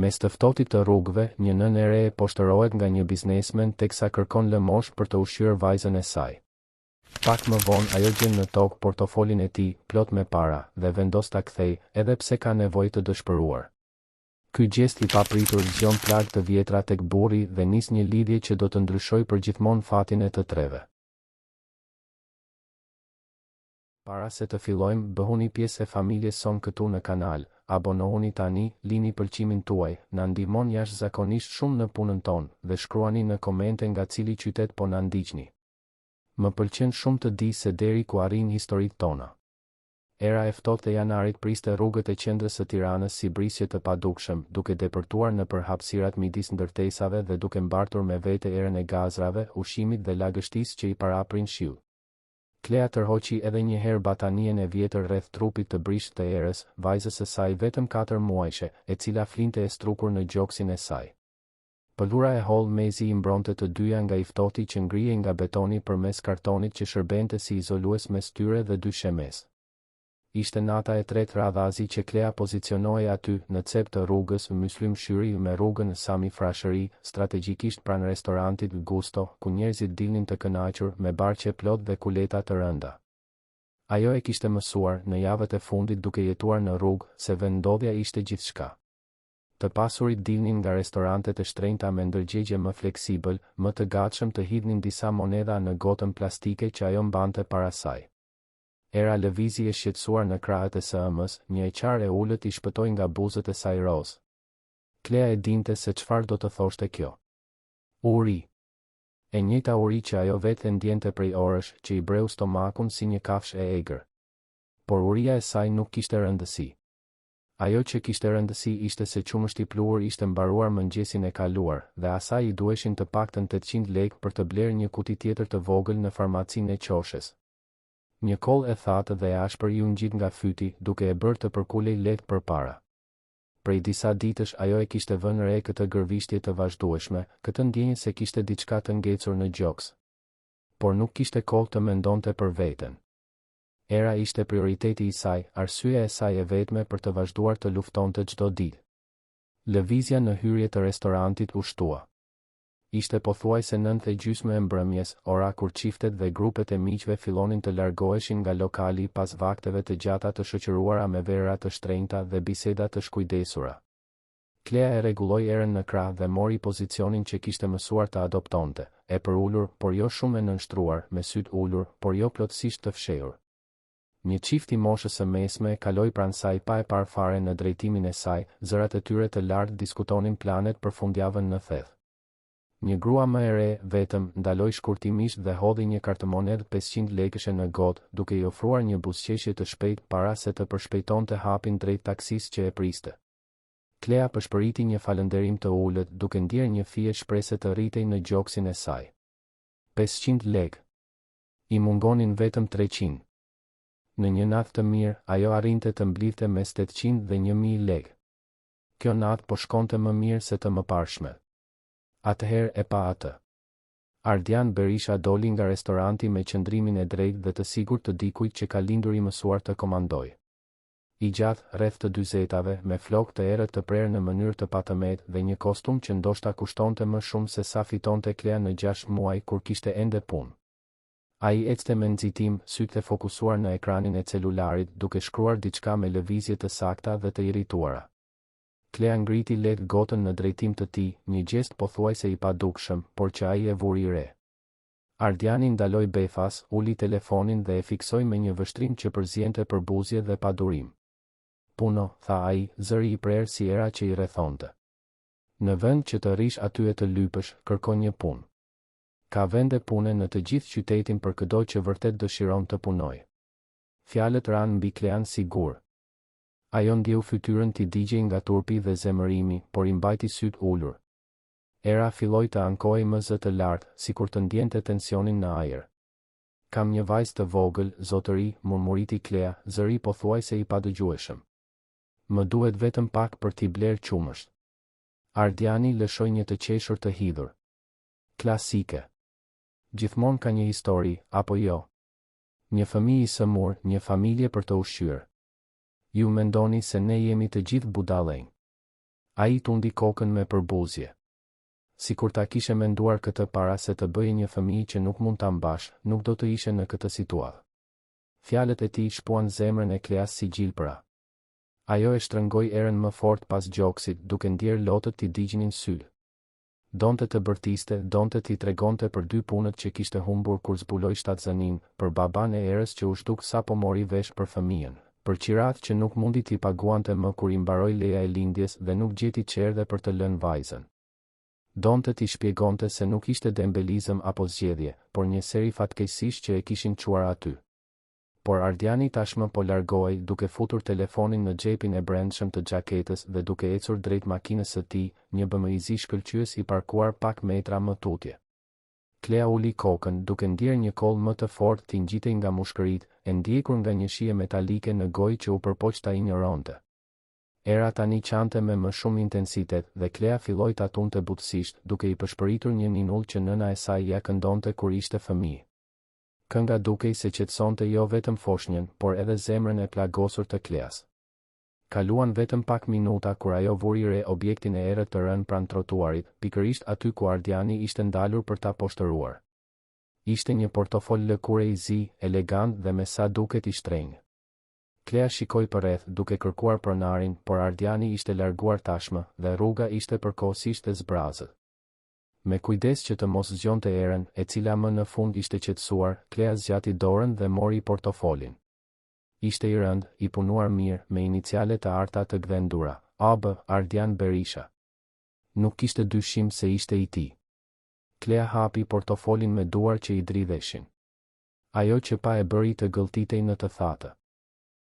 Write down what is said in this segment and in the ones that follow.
Mes të ftohtit të rrugëve, një nën e re poshtërohet nga një biznesmen teksa kërkon lëmosh për të ushqyer vajzën e saj. Pak më vonë ajo gjen në tokë portofolin e tij, plot me para, dhe vendos ta kthej, edhe pse ka nevojë të dëshpëruar. Ky gjest i papritur zgjon plagë të vjetra tek burri dhe nis një lidhje që do të ndryshojë përgjithmonë fatin e të treve. Para se të fillojmë, bëhuni pjesë e familjes son këtu në kanal, abonohuni tani, lini pëlqimin tuaj, na ndihmon jashtëzakonisht shumë në punën tonë, dhe shkruani në komente nga cili qytet po na ndiqni. Më pëlqen shumë të di se deri ku arrin historitë tona. Era e ftohtë e janarit priste rrugët e qendrës së Tiranës si brisje të padukshëm, duke depërtuar nëpër hapësirat midis ndërtesave dhe duke mbartur me vete erën e gazrave, ushqimit dhe lagështisë që i paraprin shiu. Klea tërhoqi edhe një herë batanien e vjetër rreth trupit të brisht të erës, vajzës së saj vetëm 4 muajshe, e cila flinte e strukur në gjoksin e saj. Pëllura e holl mezi i mbronte të dyja nga i ftohti që ngrihej nga betoni përmes kartonit që shërbente si izolues mes tyre dhe dy shemes. Ishte nata e tretë radhazi që Klea pozicionohej aty, në cep të rrugës Muslim Shyri me rrugën Sami Frashëri, strategjikisht pranë restorantit Gusto, ku njerëzit dilnin të kënaqur me barqe plot dhe kuleta të rënda. Ajo e kishte mësuar, në javët e fundit duke jetuar në rrugë, se vendodhja ishte gjithçka. Të pasurit dilnin nga restorantet e shtrenjta me ndërgjegje më fleksibël, më të gatshëm të hidhnin disa monedha në gotën plastike që ajo mbante para saj. Era lëvizi e shqetësuar në krahët e së-ëmës, një e qarë e ullët i shpëtoi nga buzët e saj roz. Klea e dinte se çfarë do të thoshte kjo. Uri. E njëjta uri që ajo vetë ndjente prej orësh, që i breu stomakun si një kafshë e egër. Por uria e saj nuk kishte rëndësi. Ajo që kishte rëndësi ishte se qumështi pluhur ishte mbaruar mëngjesin e kaluar, dhe asaj i duheshin të paktën 800 lekë për të blerë një kuti tjetër të vogël në farmacinë e qoshes. Një koll e thatë dhe e ashpër ju ngjit nga fyti, duke e bërë të përkulej lehtë përpara. Prej disa ditësh ajo e kishte vënë re këtë gërvishtje të vazhdueshme, këtë ndjenjë se kishte diçka të ngecur në gjoks. Por nuk kishte kohë të mendonte për veten. Era ishte prioriteti i saj, arsyeja e saj e vetme për të vazhduar të luftonte çdo ditë. Lëvizja në hyrje të restorantit u shtua. Ishte pothuajse 9:30 e mbrëmjes, ora kur çiftet dhe grupet e miqve fillonin të largoheshin nga lokali pas vakteve të gjata të shoqëruara me vera të shtrenjta dhe biseda të shkujdesura. Klea e rregulloi erën në krah dhe mori pozicionin që kishte mësuar të adoptonte, e përulur, por jo shumë e nënshtruar, me syt ulur, por jo plotësisht të fshehur. Një çift i moshës së mesme kaloi pranë saj pa e parë fare në drejtimin e saj, zërat e tyre të lartë diskutonin planet për fundjavën në thellë. Një grua më e re, vetëm, ndaloi shkurtimisht dhe hodhi një kartëmonedhë 500 lekësh në gotë, duke i ofruar një buzëqeshje të shpejtë para se të përshpejtonte hapin drejt taksisë që e priste. Klea përshpëriti një falënderim të ulët, duke ndier një fije shprese të rritej në gjoksin e saj. 500 lekë. I mungonin vetëm 300. Në një natë të mirë, ajo arrinte të mblidhte mes 800 dhe 1000 lekë. Kjo natë po shkonte më mirë se të mëparshme. Atëherë e pa atë. Ardian Berisha doli nga restoranti me qëndrimin e drejtë dhe të sigurt të dikujt që ka lindur i mësuar të komandoj. I gjatë, rreth të 40-tave, me flokë të errët të prerë në mënyrë të patëmet dhe një kostum që ndoshta kushtonte më shumë se sa fitonte Klea në 6 muaj kur kishte ende punë. Ai ecte me nxitim, sytë e fokusuar në ekranin e celularit, duke shkruar diçka me lëvizje të sakta dhe të irrituara. Klea ngriti lehtë gotën në drejtim të tij, një gjest pothuajse i padukshëm, por që ai e vuri re. Ardiani ndaloi befas, uli telefonin dhe e fiksoi me një vështrim që përziente për buzje dhe padurim. Puno, tha ai, zëri i prerë si era që i rrethonte. Në vend që të rish aty e të lypësh, kërkon një punë. Ka vende pune në të gjithë qytetin për çdo që vërtet dëshiron të punojë. Fjalët ranë mbi Klean sigur. Ajo ndjeu fytyrën t'i digjej nga turpi dhe zemërimi, por i mbajti syt ulur. Era filloi të ankohej më zë të lartë, sikur të ndjente tensionin në ajër. Kam një vajzë të vogël, zotëri, murmuriti Klea, zëri pothuajse i padëgjueshëm. Më duhet vetëm pak për t'i bler qumësht. Ardiani lëshoi një të qeshur të hidhur. Klasike. Gjithmonë ka një histori, apo jo? Një fëmijë i sëmur, një familje për të ushqyer. Ju mendoni se ne jemi të gjithë budallënj. Ai tundi kokën me përbuzje. Si kur ta kishe menduar këtë para se të bëje një fëmijë që nuk mund ta mbash, nuk do të ishe në këtë situatë. Fjalët e tij shpuan zemrën e Kleas si gjilpëra. Ajo e shtrëngoi erën më fort pas gjoksit, duke ndier lotët t'i digjinin syl. Donte të bërtiste, donte t'i tregonte për dy punët që kishte humbur kur zbuloi shtatzanin, për baban e erës që u shtuk sapo mori vesh për fëmijën, për qirat që nuk mundi t'i paguante më kur i mbaroi leja e lindjes dhe nuk gjeti çerdhe për të lënë vajzën. Donte t'i shpjegonte se nuk ishte dembelizëm apo zgjedhje, por një seri fatkeqësish që e kishin çuar aty. Por Ardiani tashmë po largohej, duke futur telefonin në xhepin e brendshëm të xhaketës dhe duke ecur drejt makinës së tij, një BMW shkëlqyes i parkuar pak metra më tutje. Klea uli kokën, duke ndier një koll më të fortë t'i ngjitej nga mushkëritë, e ndjekur nga një shije metalike në gojë që u përpoq ta injoronte. Era tani qante me më shumë intensitet dhe Klea filloi ta tunte butësisht, duke i përshpëritur një ninull që nëna e saj ja këndonte kur ishte fëmijë. Kënga dukej se qetësonte jo vetëm foshnjën, por edhe zemrën e plagosur të Kleas. Kaluan vetëm pak minuta kur ajo vuri re objektin e errët të rënë pranë trotuarit, pikërisht aty ku Ardiani ishte ndalur për ta poshtëruar. Ishte një portofol lëkure i zi, elegant dhe me sa duket i shtrenjtë. Klea shikoi përreth duke kërkuar pronarin, por Ardiani ishte larguar tashmë dhe rruga ishte përkohësisht e zbrazët. Me kujdes që të mos zgjonte erën, e cila më në fund ishte qetësuar, Klea zgjati dorën dhe mori portofolin. Ishte i rënd, i punuar mirë, me iniciale të arta të gdhendura, AB, Ardian Berisha. Nuk kishte dyshim se ishte i tij. Klea hapi portofolin me duar që i dridheshin. Ajo që pa e bëri të gëlltitej në të thata.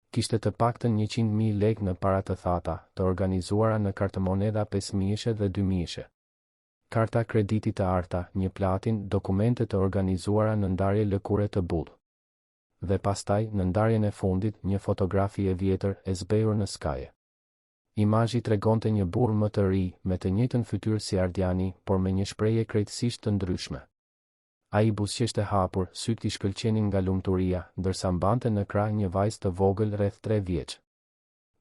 Kishte të paktën 100.000 lekë në para të thata, të organizuara në kartëmoneda 5.000 dhe 2.000. Karta kreditit të arta, një platin, dokumente të organizuara në ndarje lëkure të bullë. Dhe pastaj, në ndarjen e fundit, një fotografi e vjetër e zbehur në skaje. Imazhi tregonte një burr më të ri, me të njëjtën fytyrë si Ardiani, por me një shprehje krejtësisht të ndryshme. Ai buzëqeshte hapur, syt i shkëlqenin nga lumturia, ndërsa mbante në krah një vajzë të vogël rreth 3 vjeç.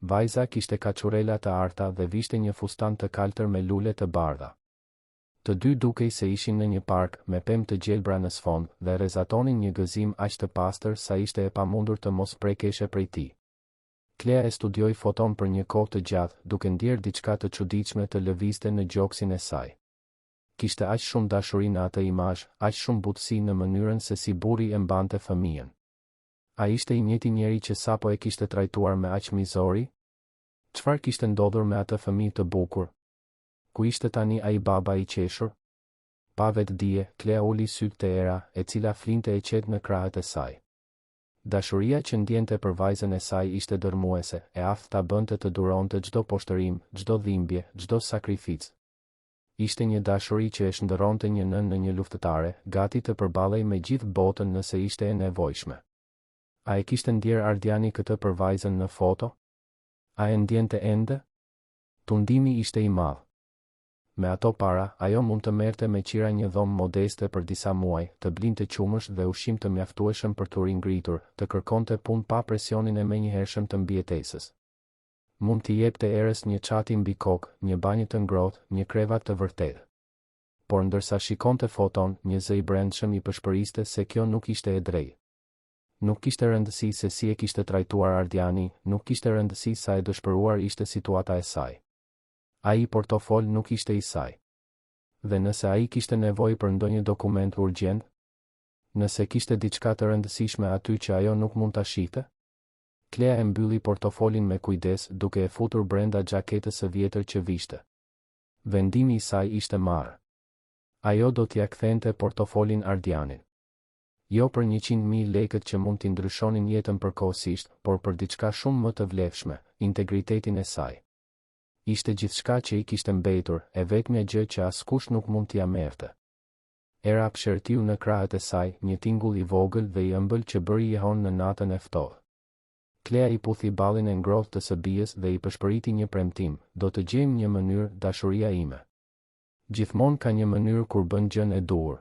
Vajza kishte kaçurela të arta dhe vishte një fustan të kaltër me lule të bardha. Të dy dukej se ishin në një park, me pemë të gjelbra në sfond, dhe rrezatonin një gëzim aq të pastër sa ishte e pamundur të mos prekeshe prej tij. Klea e studioi foton për një kohë të gjatë, duke ndier diçka të çuditshme të lëvizte në gjoksin e saj. Kishte aq shumë dashuri në atë imazh, aq shumë butësi në mënyrën se si burri e mbante fëmijën. A ishte i njëjti njeri që sapo e kishte trajtuar me aq mizori? Çfarë kishte ndodhur me atë fëmijë të bukur? Ku ishte tani ai baba i qeshur? Pa vetë dije, Klea uli syt te era, e cila flinte e qetë në krahët e saj. Dashuria që ndjente për vajzën e saj ishte dërmuese, e aftë ta bënte të duronte çdo poshtërim, çdo dhimbje, çdo sakrificë. Ishte një dashuri që e shndërronte një nën në një luftëtare, gati të përballej me gjithë botën nëse ishte e nevojshme. A e kishte ndier Ardiani këtë për vajzën në foto? A e ndjente ende? Tundimi ishte i madh. Me ato para, ajo mund të merrte me qira një dhomë modeste për disa muaj, të blinte qumësh dhe ushqim të mjaftueshëm për të ringritur, të kërkonte punë pa presionin e menjëhershëm të mbijetesës. Mund t'i jepte erës një çati mbi kokë, një banjë të ngrohtë, një krevat të vërtetë. Por ndërsa shikonte foton, një zë i brendshëm i përshpëriste se kjo nuk ishte e drejtë. Nuk kishte rëndësi se si e kishte trajtuar Ardiani, nuk kishte rëndësi sa e dëshpëruar ishte situata e saj. Ai portofol nuk ishte i saj. Dhe nëse ai kishte nevojë për ndonjë dokument urgjent, nëse kishte diçka të rëndësishme aty që ajo nuk mund ta shihte? Klea e mbylli portofolin me kujdes, duke e futur brenda xhaketës së vjetër që vishte. Vendimi i saj ishte marrë. Ajo do t'ia kthente portofolin Ardianit. Jo për 100.000 lekët që mund t'i ndryshonin jetën përkohësisht, por për diçka shumë më të vlefshme, integritetin e saj. Ishte gjithçka që i kishte mbetur, e vetmja gjë që askush nuk mund t'i merrte. Era pshertiu në krahët e saj, një tingull i vogël dhe i ëmbël që bëri jehon në natën e ftohtë. Klea i puthi ballin e ngrohtë të së bijës dhe i përshpëriti një premtim, do të gjejmë një mënyrë, dashuria ime. Gjithmonë ka një mënyrë kur bën gjën e duhur.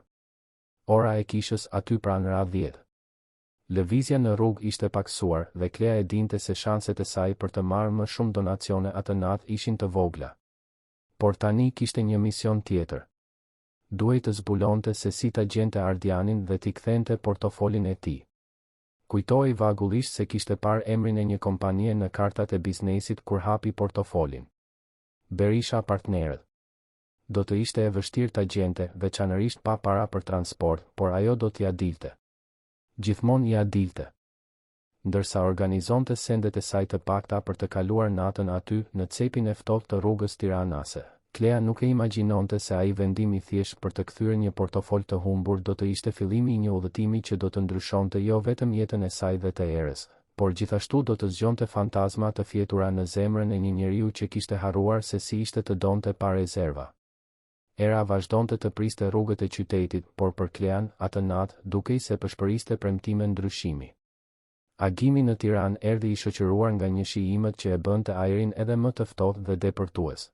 Ora e kishës aty pranë radh 10. Lëvizja në rrugë ishte paksuar dhe Klea e dinte se shanset e saj për të marrë më shumë donacione atë natë ishin të vogla. Por tani kishte një mision tjetër. Duhej të zbulonte se si ta gjente Ardianin dhe t'i kthente portofolin e tij. Kujtoi vagullisht se kishte parë emrin e një kompanie në kartat e biznesit kur hapi portofolin. Berisha Partnerët. Do të ishte e vështirë ta gjente, veçanërisht pa para për transport, por ajo do t'ia dilte. Gjithmonë ia dilte. Ndërsa organizonte sendet e saj të pakta për të kaluar natën aty në cepin e ftohtë të rrugës tiranase, Klea nuk e imagjinonte se ai vendim I thjesht për të kthyer një portofol të humbur do të ishte fillimi I një udhëtimi që do të ndryshonte jo vetëm jetën e saj dhe të erës, por gjithashtu do të zgjonte fantazma të fjetura në zemrën e një njeriu që kishte harruar se si ishte të donte pa rezerva. Era vazhdonte të priste rrugët e qytetit, por për Klean, atë natë, dukej se përshpëriste premtime ndryshimi. Agimi në Tiranë erdhi I shoqëruar nga një shijimet që e bënte ajrin edhe më të ftohtë dhe depërtues.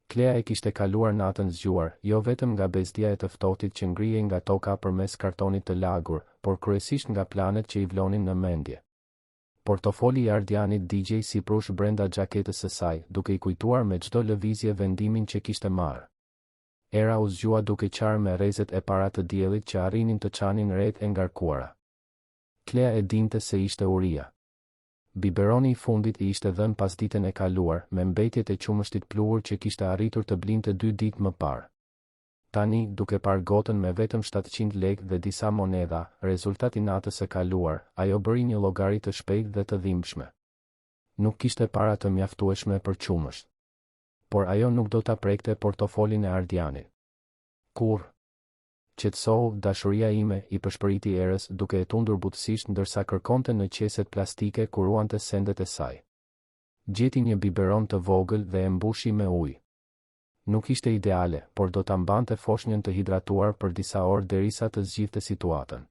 Klea e kishte kaluar natën zgjuar, jo vetëm nga bezdia e të ftohtit që ngrihej nga toka përmes kartonit të lagur, por kryesisht nga planet që I vlonin në mendje. Portofoli I Ardianit digjej si prush brenda xhaketës së saj, duke I kujtuar me çdo lëvizje vendimin që kishte marrë. Era u zgjua duke qarë me rrezet e para të diellit që arrinin të çanin rreth e ngarkuara. Klea e dinte se ishte uria. Biberoni I fundit I ishte dhënë pas ditën e kaluar, me mbetjet e qumështit pluhur që kishte arritur të blinte 2 ditë më parë. Tani, duke parë gotën me vetëm 700 lekë dhe disa monedha, rezultati natës së kaluar, ajo bëri një llogari të shpejtë dhe të dhimbshme. Nuk kishte para të mjaftueshme për qumësht. Por ajo nuk do ta prekte portofolin e Ardianit. Kur? Qetësohu, dashuria ime, I përshpëriti erës duke e tundur butësisht ndërsa kërkonte në qeset plastike kur ruante sendet e saj. Gjeti një biberon të vogël dhe e mbushi me ujë. Nuk ishte ideale, por do ta mbante foshnjën të hidratuar për disa orë derisa të zgjidhte situatën.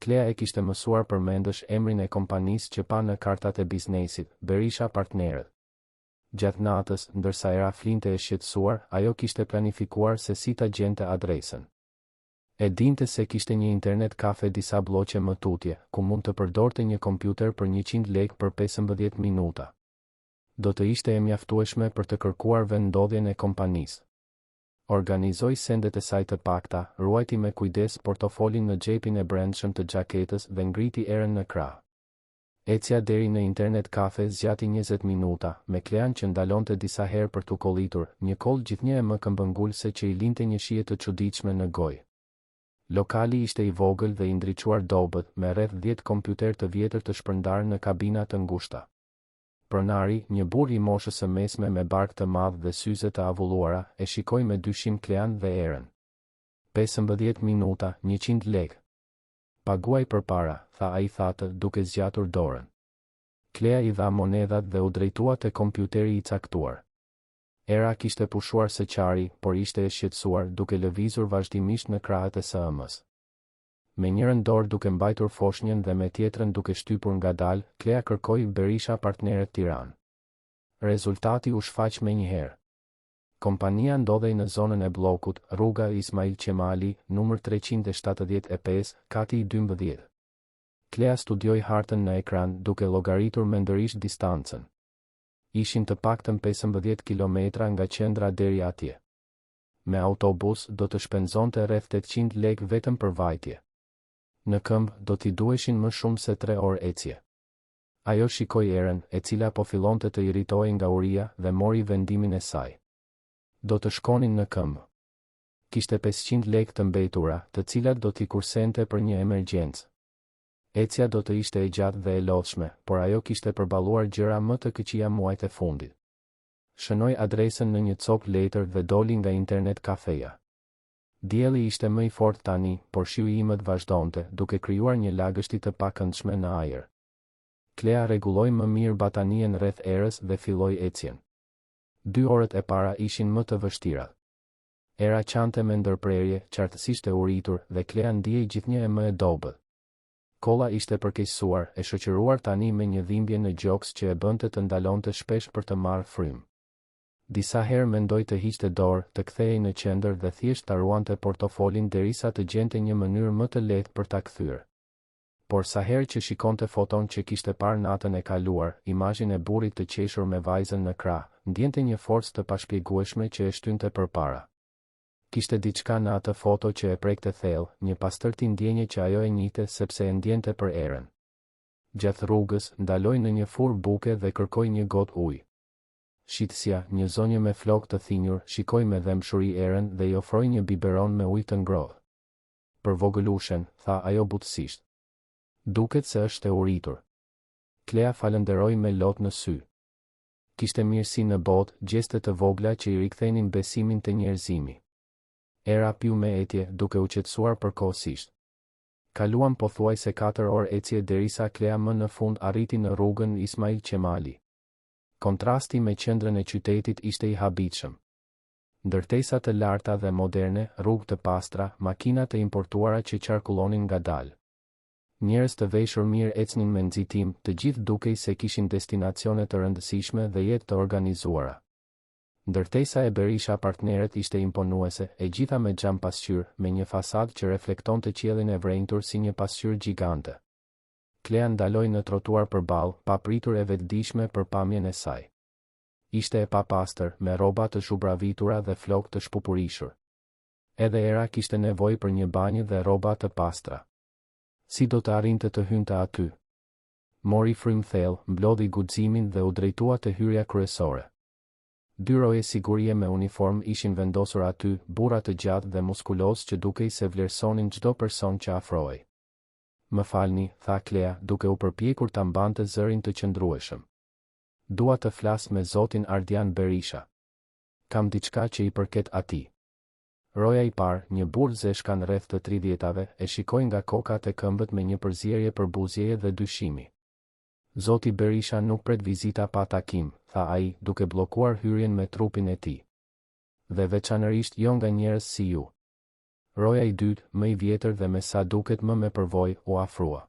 Klea e kishte mësuar përmendësh emrin e kompanisë që pa në kartat e biznesit, Berisha Partnerët. Gjatë natës, ndërsa era flinte e shqetësuar, ajo kishte planifikuar se si ta gjente adresën. E dinte se kishte një internet kafe disa bloqe më tutje, ku mund të përdorte një kompjuter për 100 lekë për 15 minuta. Do të ishte e mjaftueshme për të kërkuar vendodhjen e kompanisë. Organizoi sendet e saj të pakta, ruajti me kujdes portofolin në xhepin e brendshëm të xhaketës dhe ngriti erën në krah. Ecja deri në internet kafe zgjati 20 minuta, me Klean që ndalonte disa herë për t'u kollitur, një koll gjithnjë më këmbëngulse që I linte një shije të çuditshme në gojë. Lokali ishte I vogël dhe I ndriçuar dobët, me rreth 10 kompjuter të vjetër të shpërndarë në kabina të ngushta. Pronari, një burr I moshës së mesme me bark të madh dhe syze të avulluara, e shikoi me dyshim Klean dhe erën. 15 minuta, 100 lekë. Paguaj përpara, tha ai thatë, duke zgjatur dorën. Klea I dha monedhat dhe u drejtua te kompjuteri I caktuar. Era kishte pushuar së qari, por ishte e shqetësuar duke lëvizur vazhdimisht në krahët e SM-s. Me njërën dorë duke mbajtur foshnjën dhe me tjetrën duke shtypur ngadalë, Klea kërkoi Berisha Partnerët Tiranë. Rezultati u shfaq menjëherë. Kompania ndodhej në zonën e bllokut, rruga Ismail Qemali, numër 375, kati I 12. Klea studioi hartën në ekran duke llogaritur mendërisht distancën. Ishin të paktën 15 kilometra nga qendra deri atje. Me autobus do të shpenzonte rreth 800 lekë vetëm për vajtje. Në këmbë do t'i duheshin më shumë se 3 orë ecje. Ajo shikoi erën, e cila po fillonte të irritohej nga uria dhe mori vendimin e saj. Do të shkonin në këmbë. Kishte 500 lekë të mbetura, të cilat do t'i kursente për një emergjencë. Ecja do të ishte e gjatë dhe e lodhshme, por ajo kishte përballuar gjëra më të këqija muajt e fundit. Shënoi adresën në një copë letër dhe doli nga internet kafeja. Dielli ishte më I fortë tani, por shiu I imët vazhdonte, duke krijuar një lagështi të pakëndshme në ajër. Klea rregulloi më mirë batanien rreth erës dhe filloi ecjen. 2 orët e para ishin më të vështira. Era qante me ndërprerje, qartësisht e uritur, dhe Klea ndiej gjithnjë e më e dobët. Kolla ishte përkeqësuar, e shoqëruar tani me një dhimbje në gjoks që e bënte të ndalonte shpesh për të marrë frym. Disa herë mendoi të hiqte dorë, të kthehej në qendër dhe thjesht ta ruante portofolin derisa të gjente një mënyrë më të lehtë për ta kthyer. Por sa herë që shikonte foton që kishte parë natën e kaluar, imazhin e burrit të qeshur me vajzën në krah, ndjente një forcë të pashpjegueshme që e shtynte përpara. Kishte diçka në atë foto që e prekte thellë, një pastërti ndjenje që ajo e njihte sepse e ndjente për erën. Gjatë rrugës, ndaloi në një furrë buke dhe kërkoi një gotë ujë. Shitësja, një zonjë me flokë të thinjur, shikoi me dëmshuri erën dhe i ofroi një biberon me ujë të ngrohtë. Për vogëlushen, tha ajo butësisht. Duket se është e uritur. Klea falenderoi me lot në sy. Kishte mirësi në botë, gjeste të vogla që i rikthenin besimin te njerëzimi. Era piu me etje, duke u qetësuar përkohësisht. Kaluan pothuajse 4 orë ecje derisa Klea më në fund arriti në rrugën Ismail Qemali. Kontrasti me qendrën e qytetit ishte i habitshëm. Ndërtesa të larta dhe moderne, rrugë të pastra, makina të importuara që qarkullonin ngadalë. Njerëz të veshur mirë ecnin me nxitim, të gjithë dukej se kishin destinacione të rëndësishme dhe jetë të organizuara. Ndërtesa e Berisha partneret ishte imponuese, e gjitha me xham pasqyrë, me një fasadë që reflektonte qiellin e vrenjtur si një pasqyrë gjigante. Klea ndaloi në trotuar përballë, pa pritur e vetëdijshme për pamjen e saj. Ishte e papastër, me rroba të zhubravitura dhe flokë të shpupurishur. Edhe Era kishte nevojë për një banjë dhe rroba të pastra. Si do të arrinte të hynte aty? Mori frym thellë, mblodhi guximin dhe u drejtua te hyrja kryesore. 2 roje sigurie me uniform ishin vendosur aty, burra të gjatë dhe muskuloz që dukej se vlerësonin çdo person që afrohej. Më falni, tha Klea, duke u përpjekur ta mbante zërin të qëndrueshëm. Dua të flas me zotin Ardian Berisha. Kam diçka që i përket atij. Roja i parë, një burr zeshkan rreth të 30-tave, e shikoi nga kokat e këmbët me një përzierje për buzëje dhe dyshimi. Zoti Berisha nuk pret vizita pa takim, tha ai, duke bllokuar hyrjen me trupin e tij. Dhe veçanërisht jo nga njerëz si ju. Roja i dytë, më i vjetër dhe me sa duket më me përvojë, u afrua.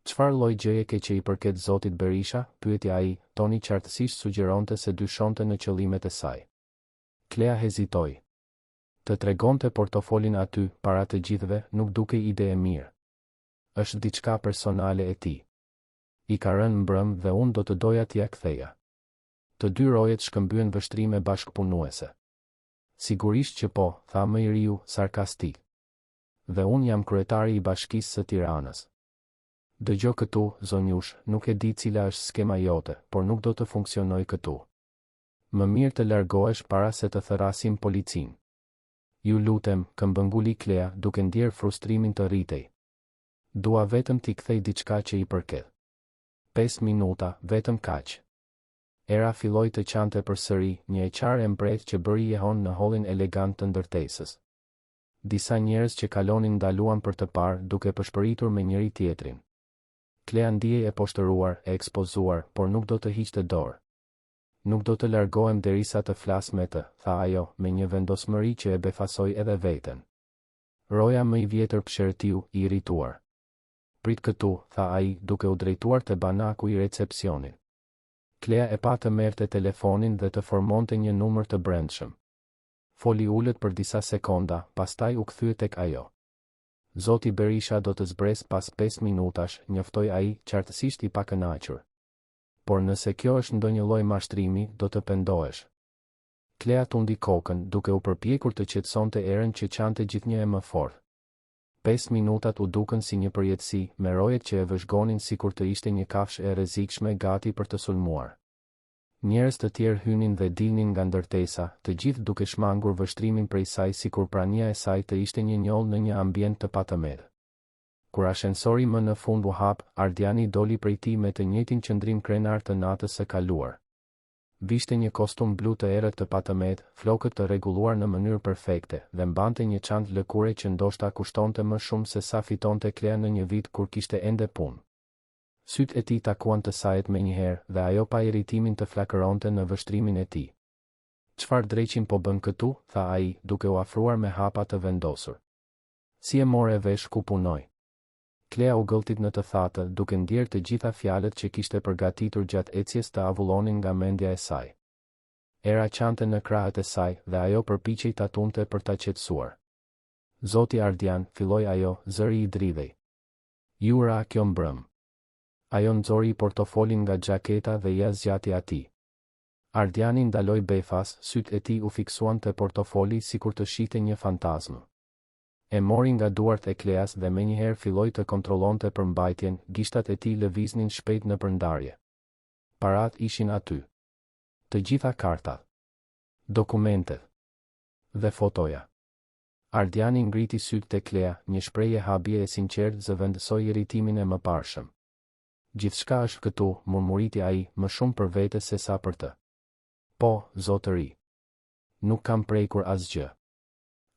Çfarë lloj gjëje ke që i përket zotit Berisha? Pyeti ai, toni qartësisht sugjeronte se dyshonte në qëllimet e saj. Klea hezitoi. Të tregonte portofolin aty, para të gjithëve, nuk dukej ide e mirë. Është diçka personale e tij. I ka rënë mbrëm dhe unë do të doja t'ia ktheja. Të dy rojet shkëmbyen vështrime bashkëpunuese. Sigurisht që po, tha më i riu, sarkastik. Dhe unë jam kryetari i bashkisë së Tiranës. Dëgjo këtu, zonjush, nuk e di cila është skema jote, por nuk do të funksionoj këtu. Më mirë të largohesh para se të thërasim policinë. Ju lutem, këmbënguli Klea, duke ndjer frustrimin të rritej. Dua vetëm t'i kthej diçka që i përket. 5 minuta, vetëm kaq. Era filloi të qante përsëri, një e qarë e mbret që bëri jehon në hollin elegant të ndërtesës. Disa njerëz që kalonin ndaluan për të parë, duke pëshpëritur me njëri tjetrin. Klea ndihej e poshtëruar, e ekspozuar, por nuk do të hiqte dorë. Nuk do të largohem derisa të flas me të, tha ajo, me një vendosmëri që e befasoi edhe veten. Roja më i vjetër pshërtiu, i irrituar. Prit këtu, tha ai, duke u drejtuar te banaku i recepcionit. Klea e pa të merrte telefonin dhe të formonte një numër të brendshëm. Foli ulët për disa sekonda, pastaj u kthye tek ajo. Zoti Berisha do të zbres pas 5 minutash, njoftoi ai, qartësisht i pakënaqur. Por nëse kjo është ndonjë lloj mashtrimi, do të pendohesh. Klea tundi kokën, duke u përpjekur të qetësonte erën që qante gjithnjë e më fort. 5 minutat u dukën si një përjetësi, me rojet që e vëzhgonin sikur të ishte një kafshë e rrezikshme gati për të sulmuar. Njerëz të tjerë hynin dhe dilnin nga ndërtesa, të gjithë duke shmangur vështrimin prej saj sikur prania e saj të ishte një njollë në një ambient të patëmet. Kur ashensori më në fund u hap, Ardiani doli prej tij me të njëjtin qëndrim krenar të natës së kaluar. Vishte një kostum blu të errët të patëmet, flokët të rregulluar në mënyrë perfekte, dhe mbante një çantë lëkure që ndoshta kushtonte më shumë se sa fitonte Klea në një vit kur kishte ende punë. Sytë e tij takuan të sajt me njëherë, dhe ajo pa irritimin të flakëronte në vështrimin e tij. Çfarë dreqin po bën këtu? Tha ai, duke u afruar me hapa të vendosur. Si e more vesh ku punoj? Klea u gëlltit në të thatë, duke ndjerë të gjitha fjalët që kishte përgatitur gjatë ecjes të avullonin nga mendja e saj. Era qante në krahët e saj, dhe ajo përpiqej ta tunte për ta qetësuar. Zoti Ardian, filloi ajo, zëri i dridhej. Jura kjo mbrëm. Ajo nxori portofolin nga xhaketa dhe ja zgjati atij. Ardiani ndaloi befas, sytë e tij u fiksuan te portofoli sikur të shihte një fantazmë. E mori nga duart e Kleas dhe menjëherë filloi të kontrollonte përmbajtjen, gishtat e tij lëviznin shpejt në përndarje. Parat ishin aty. Të gjitha kartat, dokumentet dhe fotoja. Ardiani ngriti sytë te Klea, një shprehje habie e sinqertë zëvendësoi irritimin e mëparshëm. Gjithçka është këtu, murmuriti ai, më shumë për vete se sa për të. Po, zotëri. Nuk kam prekur asgjë.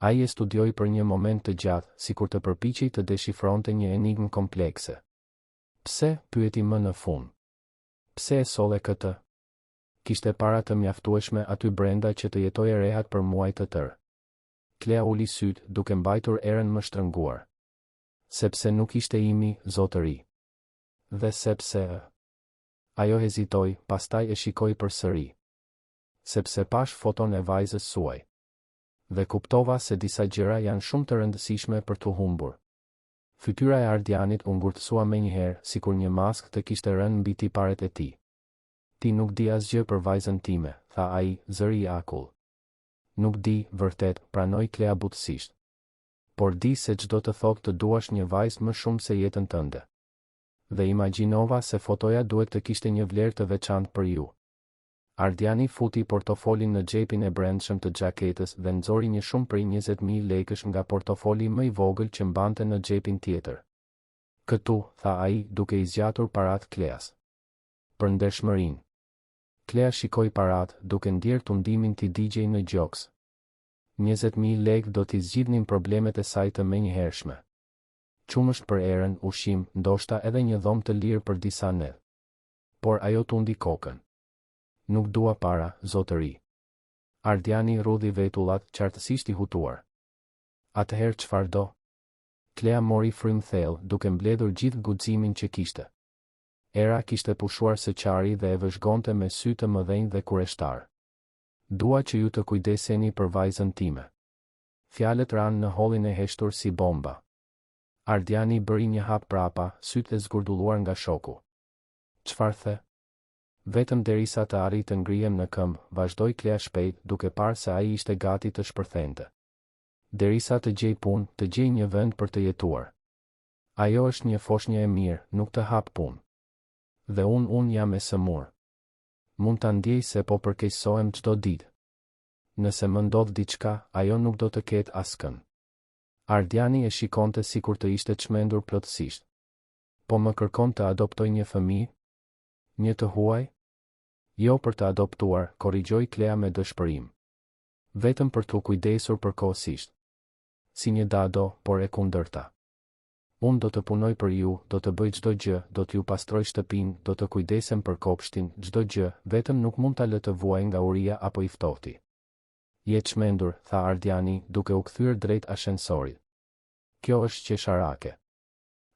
Ai e studioi për një moment të gjatë, sikur të përpiqej të deshifronte një enigmë komplekse. Pse, pyeti më në fund. Pse e solle këtë? Kishte para të mjaftueshme aty brenda që të jetojë rehat për muaj të tërë. Klea uli sytë, duke mbajtur erën më shtrënguar. Sepse nuk ishte imi, zotëri. Dhe sepse... Ajo hezitoi, pastaj e shikoi përsëri. Sepse pash foton e vajzës suaj. Dhe kuptova se disa gjëra janë shumë të rëndësishme për t'u humbur. Fytyra e Ardianit u ngurtësua menjëherë, sikur një maskë të kishte rënë mbi tiparet e tij. Ti nuk di asgjë për vajzën time, tha ai, zëri i akull. Nuk di, vërtet, pranoi Klea butësisht. Por di se çdo të thotë të duash një vajzë më shumë se jetën tënde. Dhe imagjinova se fotoja duhet të kishte një vlerë të veçantë për ju. Ardiani futi portofolin në xhepin e brendshëm të xhaketës dhe nxori një shumë prej 20.000 lekësh nga portofoli më i vogël që mbante në xhepin tjetër. Këtu, tha ai, duke i zgjatur parat Kleas. Për ndershmërinë. Klea shikoi parat, duke ndjerë tundimin t'i digjej në gjoks. 20.000 lekë do t'i zgjidhnin problemet e saj të menjëhershme. Qumësht për erën, ushqim, ndoshta edhe një dhomë të lirë për disa net. Por ajo tundi kokën. Nuk dua para, zotëri. Ardiani rudhi vetullat, qartësisht i hutuar. Atëherë çfarë do? Klea mori frymë thellë, duke mbledhur gjithë guximin që kishte. Era kishte pushuar së qari dhe e vëzhgonte me sy të mëdhenj dhe kureshtar. Dua që ju të kujdeseni për vajzën time. Fjalët ranë në hollin e heshtur si bomba. Ardiani bëri një hap prapa, sytë e zgurdulluar nga shoku. Çfarë the? Vetëm derisa të arrit të ngrihem në këmbë, vazhdoi Klea shpejt, duke parë se ai ishte gati të shpërthente. Derisa të gjej punë, të gjej një vend për të jetuar. Ajo është një foshnjë e mirë, nuk të hap punë. Dhe unë jam e sëmur. Mund ta ndjej se po përkeqësohem çdo ditë. Nëse më ndodh diçka, ajo nuk do të ketë askën. Ardiani e shikonte sikur të ishte çmendur plotësisht. Po më kërkon të adoptoj një fëmijë? Një të huaj? Jo për të adoptuar, korrigjoi Klea me dëshpërim. Vetëm për t'u kujdesur përkohësisht. Si një dado, por e kundërta. Unë do të punoj për ju, do të bëj çdo gjë, do t'ju pastroj shtëpinë, do të kujdesem për kopshtin, çdo gjë, vetëm nuk mund ta lë të vuaj nga uria apo i ftohti. Je çmendur, tha Ardiani, duke u kthyer drejt ashensorit. Kjo është qesharake.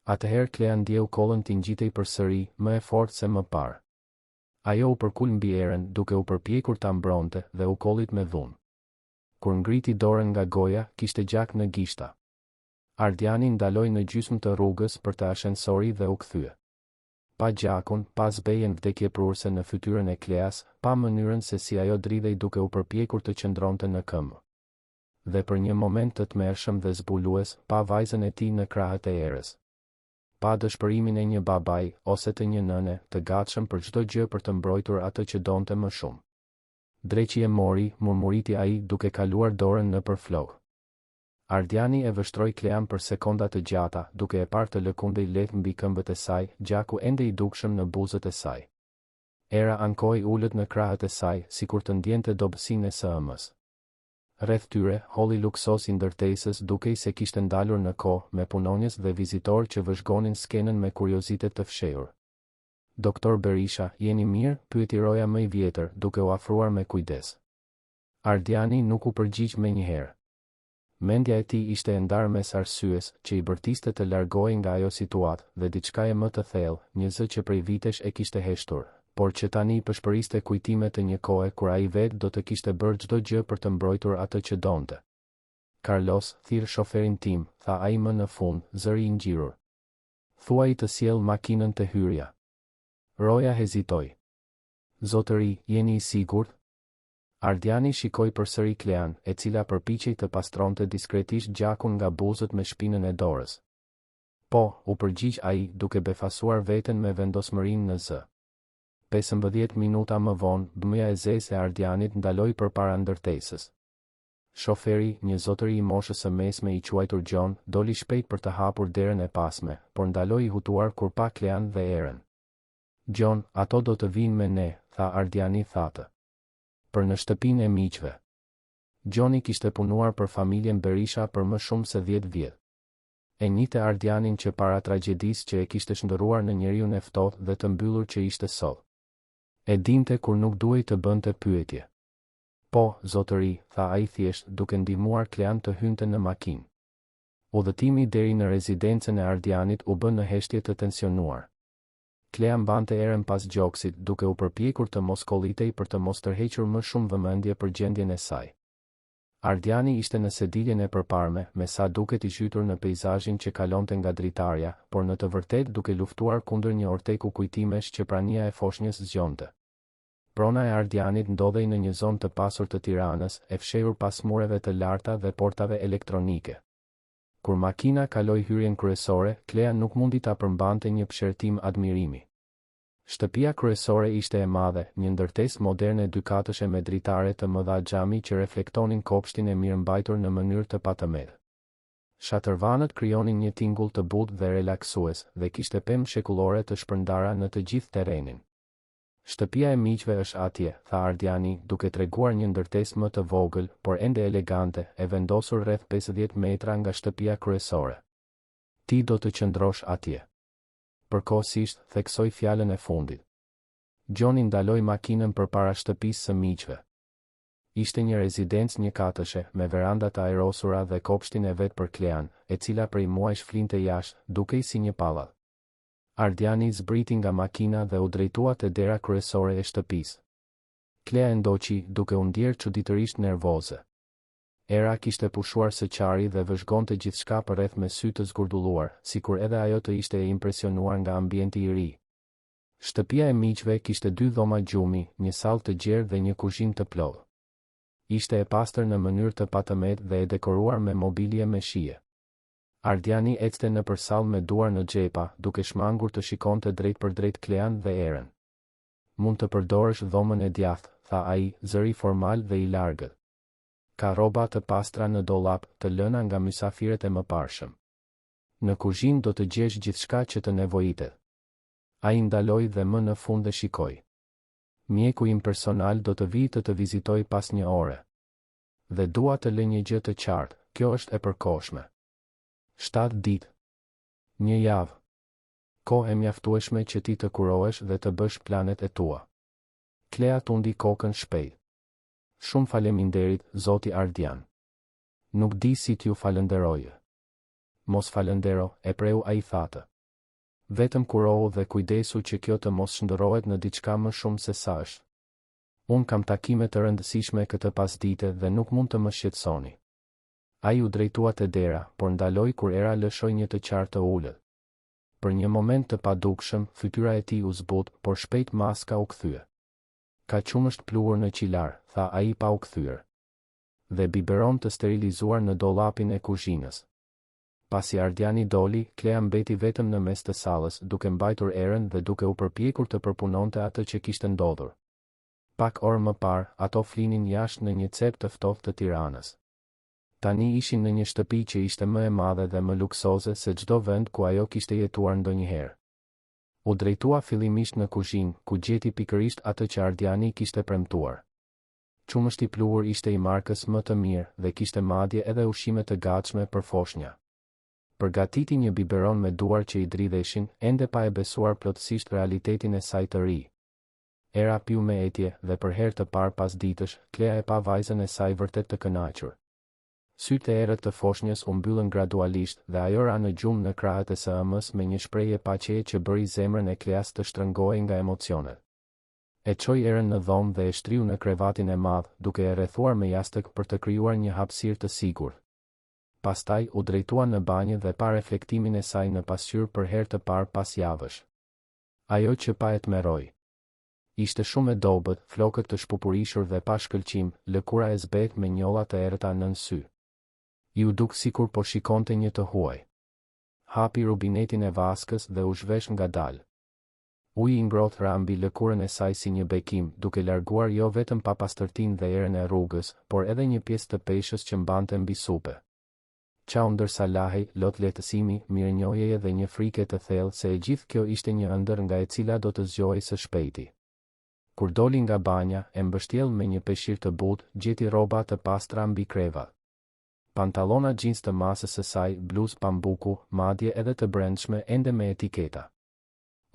Atëherë Klea ndjeu kollën t'i ngjitej përsëri, më e fortë se më parë. Ajo u përkul mbi erën, duke u përpjekur ta mbronte, dhe u kollit me dhunë. Kur ngriti dorën nga goja, kishte gjak në gishta. Ardiani ndaloi në gjysmë të rrugës për të ashensori dhe u kthye. Pa gjakun, pa zbejen vdekjeprurse në fytyrën e Kleas, pa mënyrën se si ajo dridhej duke u përpjekur të qëndronte në këmbë. Dhe për një moment të tmerrshëm dhe zbulues, pa vajzën e tij në krahët e erës. Pa dëshpërimin e një babai ose të një nëne, të gatshëm për çdo gjë për të mbrojtur atë që donte më shumë. Dreqi e mori, murmuriti ai duke kaluar dorën nëpër flokë. Ardiani e vështroi Klean për sekonda të gjata, duke e parë të lëkundej lehtë mbi këmbët e saj, gjaku ende i dukshëm në buzët e saj. Era ankoi ulët në krahët e saj, sikur të ndjente dobësinë e së ëmës. Rreth tyre, holli luksos i ndërtesës dukej se kishte ndalur në kohë, me punonjës dhe vizitorë që vëzhgonin skenën me kuriozitet të fshehur. Doktor Berisha, jeni mirë? Pyeti roja më i vjetër, duke u afruar me kujdes. Ardiani nuk u përgjigj menjëherë. Mendja e tij ishte e ndarë mes arsyes që i bërtiste të largohej nga ajo situatë dhe diçka e më të thellë, një zë që prej vitesh e kishte heshtur, por që tani pëshpëriste kujtime të një kohe kur ai vetë do të kishte bërë çdo gjë për të mbrojtur atë që donte. Carlos, thirr shoferin tim, tha ai më në fund, zëri i ngjirur. Thuaj të sjell makinën te hyrja. Roja hezitoi. Zotëri, jeni I sigurt? Ardiani shikoi përsëri Klean, e cila përpiqej të pastronte diskretisht gjakun nga buzët me shpinën e dorës. Po, u përgjigj ai, duke befasuar veten me vendosmërinë në zë. 15 minuta më vonë, bëmja e zezë e Ardianit ndaloi përpara ndërtesës. Shoferi, një zotëri I moshës së mesme I quajtur John, doli shpejt për të hapur derën e pasme, por ndaloi I hutuar kur pa Klean dhe Erën. John, ato do të vinë me ne, tha Ardiani thatë. Për në shtëpinë e miqve. Johnny kishte punuar për familjen Berisha për më shumë se 10 vjet. E njihte Ardianin që para tragjedisë që e kishte shndërruar në njeriu e ftohtë dhe të mbyllur që ishte sot. E dinte kur nuk duhej të bënte pyetje. Po, zotëri, tha ai thjesht, duke ndihmuar Klean të hynte në makinë. Udhëtimi deri në rezidencën e Ardianit u bë në heshtje të tensionuar. Klean mbante Erën pas gjoksit, duke u përpjekur të mos kollitej për të mos tërhequr më shumë vëmendje për gjendjen e saj. Ardiani ishte në sediljen e përparme, me sa duket I zhytur në peizazhin që kalonte nga dritarja, por në të vërtetë duke luftuar kundër një orteku kujtimesh që prania e foshnjës zgjonte. Prona e Ardianit ndodhej në një zonë të pasur të Tiranës, e fshehur pas mureve të larta dhe portave elektronike. Kur makina kaloi hyrjen kryesore, Klean nuk mundi ta përmbante një pëshertim admirimi. Shtëpia kryesore ishte e madhe, një ndërtesë moderne dykatëshe me dritare të mëdha xhami që reflektonin kopshtin e mirëmbajtur në mënyrë të patëmedh. Shatërvanët krijonin një tingull të butë dhe relaksues, dhe kishte pemë shekullore të shpërndara në të gjithë terrenin. Shtëpia e miqve është atje, tha Ardiani, duke treguar një ndërtesë më të vogël, por ende elegante, e vendosur rreth 50 metra nga shtëpia kryesore. Ti do të qëndrosh atje. Përkohësisht, theksoi fjalën e fundit. Johnny ndaloi makinën përpara shtëpisë së miqve. Ishte një rezidencë njëkatëshe, me veranda të aerosura dhe kopshtin e vet për Klean, e cila prej muajsh flinte jashtë, dukej si një pallall. Ardiani zbriti nga makina dhe u drejtua te dera kryesore e shtëpisë. Klea ndoqi, duke u ndjerë çuditërisht nervoze. Era kishte pushuar së qari dhe vëzhgonte gjithçka përreth me sy të zgurdulluar, sikur edhe ajo të ishte e impresionuar nga ambienti I ri. Shtëpia e miqve kishte 2 dhoma gjumi, një sallë të gjerë dhe një kuzhinë të plotë. Ishte e pastër në mënyrë të patëmedh dhe e dekoruar me mobilje me shije. Ardiani ecte nëpër sallë me duar në xhepa, duke shmangur të shikonte drejt për drejt Klean dhe Erën. Mund të përdorësh dhomën e djathtë, tha ai, zëri formal dhe I largët. Ka rroba të pastra në dollap, të lëna nga mysafirët e mëparshëm. Në kuzhinë do të gjesh gjithçka që të nevojitet. Ai ndaloi dhe më në fund e shikoi. Mjeku im personal do të vijë të vizitoj pas një ore. Dhe dua të lë një gjë të qartë, kjo është e përkohshme. 7 ditë. Një javë. Kohë e mjaftueshme që ti të kurohesh dhe të bësh planet e tua. Klea tundi kokën shpejt. Shumë faleminderit, zoti Ardian. Nuk di si t'ju falenderoj. Mos falendero, e preu ai thatë. Vetëm kurohu dhe kujdesu që kjo të mos shndërrohet në diçka më shumë se sa është. Unë kam takime të rëndësishme këtë pasdite dhe nuk mund të më shqetësoni. Ai u drejtua te dera, por ndaloi kur Era lëshoi një të qartë të ulët. Për një moment të padukshëm, fytyra e tij u zbut, por shpejt maska u kthye. Ka qumësht pluhur në qilar, tha ai pa u kthyer. Dhe biberon të sterilizuar në dollapin e kuzhinës. Pasi Ardiani doli, Klea mbeti vetëm në mes të sallës, duke mbajtur Erën dhe duke u përpjekur të përpunonte atë që kishte ndodhur. Pak orë më parë, ato flinin jashtë në një cep të ftohtë të Tiranës. Tani ishin në një shtëpi që ishte më e madhe dhe më luksoze se çdo vend ku ajo kishte jetuar ndonjëherë. U drejtua fillimisht në kuzhinë, ku gjeti pikërisht atë që Ardiani kishte premtuar. Qumështi I pluhur ishte I markës më të mirë dhe kishte madje edhe ushqime të gatshme për foshnja. Përgatiti një biberon me duar që I dridheshin, ende pa e besuar plotësisht realitetin e saj të ri. Era piu me etje dhe për herë të parë pas ditësh, Klea e pa vajzën e saj vërtet të kënaqur. Sytë e Erët të foshnjës u mbyllën gradualisht dhe ajo ra në gjumë në krahët e së ëmës me një shprehje paqeje që bëri zemrën e Kleas të shtrëngohej nga emocionet. E çoi Erën në dhomë dhe e shtriu në krevatin e madh, duke e rrethuar me jastëk për të krijuar një hapësirë të sigurt. Pastaj u drejtua në banjë dhe pa reflektimin e saj në pasqyrë për herë të parë pas javësh. Ajo që pa e tmerroi. Ishte shumë e dobët, flokët të shpupurishur dhe pa shkëlqim, lëkura e zbet me njolla të erëta nën sy. Ju duk sikur po shikonte një të huaj. Hapi rubinetin e vaskës dhe u zhvesh ngadalë. Uji i ngrohtë ra mbi lëkurën e saj si një bekim, duke larguar jo vetëm papastërtinë dhe erën e rrugës, por edhe një pjesë të peshës që mbante mbi supe. Qau ndërsa lahej, lot lehtësimi, mirënjohjeje dhe një frikë të thellë se e gjithë kjo ishte një ëndër nga e cila do të zgjohej së shpejti. Kur doli nga banja, e mbështjell me një peshqir të butë, gjeti rroba të pastra mbi kreva. Pantallona jeans të masës së saj, bluzë pambuku, madje edhe të brendshme ende me etiketa.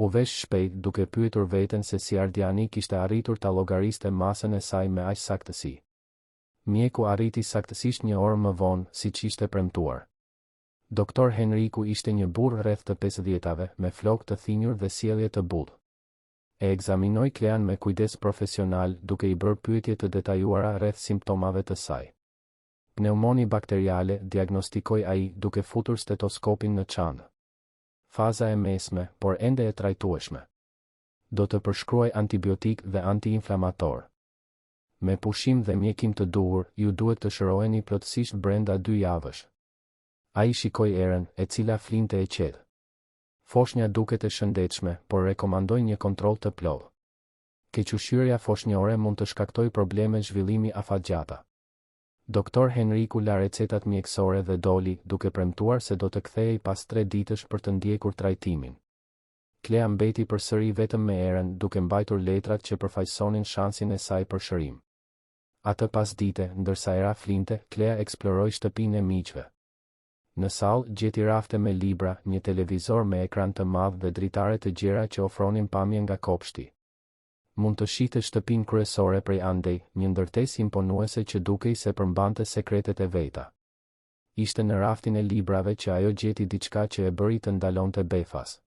U vesh shpejt duke pyetur veten se si Ardiani kishte arritur ta llogariste masën e saj me aq saktësi. Mjeku arriti saktësisht një orë më vonë, siç ishte premtuar. Doktor Henriku ishte një burr rreth të 50-tave, me flokë të thinjur dhe sjellje të butë. E ekzaminoi Klean me kujdes profesional, duke i bërë pyetje të detajuara rreth simptomave të saj. Pneumoni bakteriale, diagnostikoi ai, duke futur stetoskopin në çantë. Faza e mesme, por ende e trajtueshme. Do të përshkruaj antibiotik dhe antiinflamator. Me pushim dhe mjekim të duhur, ju duhet të shëroheni plotësisht brenda 2 javësh. Ai shikoi erën, e cila flinte e qetë. Foshnja duket e shëndetshme, por rekomandoi një kontroll të plotë. Kequshqyrja foshnjore mund të shkaktojë probleme zhvillimi afatgjata. Doktor Henriku la recetat mjekësore dhe doli, duke premtuar se do të kthehej pas 3 ditësh për të ndjekur trajtimin. Klea mbeti përsëri vetëm me erën, duke mbajtur letrat që përfaqësonin shansin e saj për shërim. Atë pasdite, ndërsa era flinte, Klea eksploroi shtëpinë e miqve. Në sallë gjeti rafte me libra, një televizor me ekran të madh dhe dritare të gjera që ofronin pamje nga kopshti. Mund të shihte shtëpinë kryesore prej andej, një ndërtesë imponuese që dukej se përmbante sekretet e veta. Ishte në raftin e librave që ajo gjeti diçka që e bëri të ndalonte befas.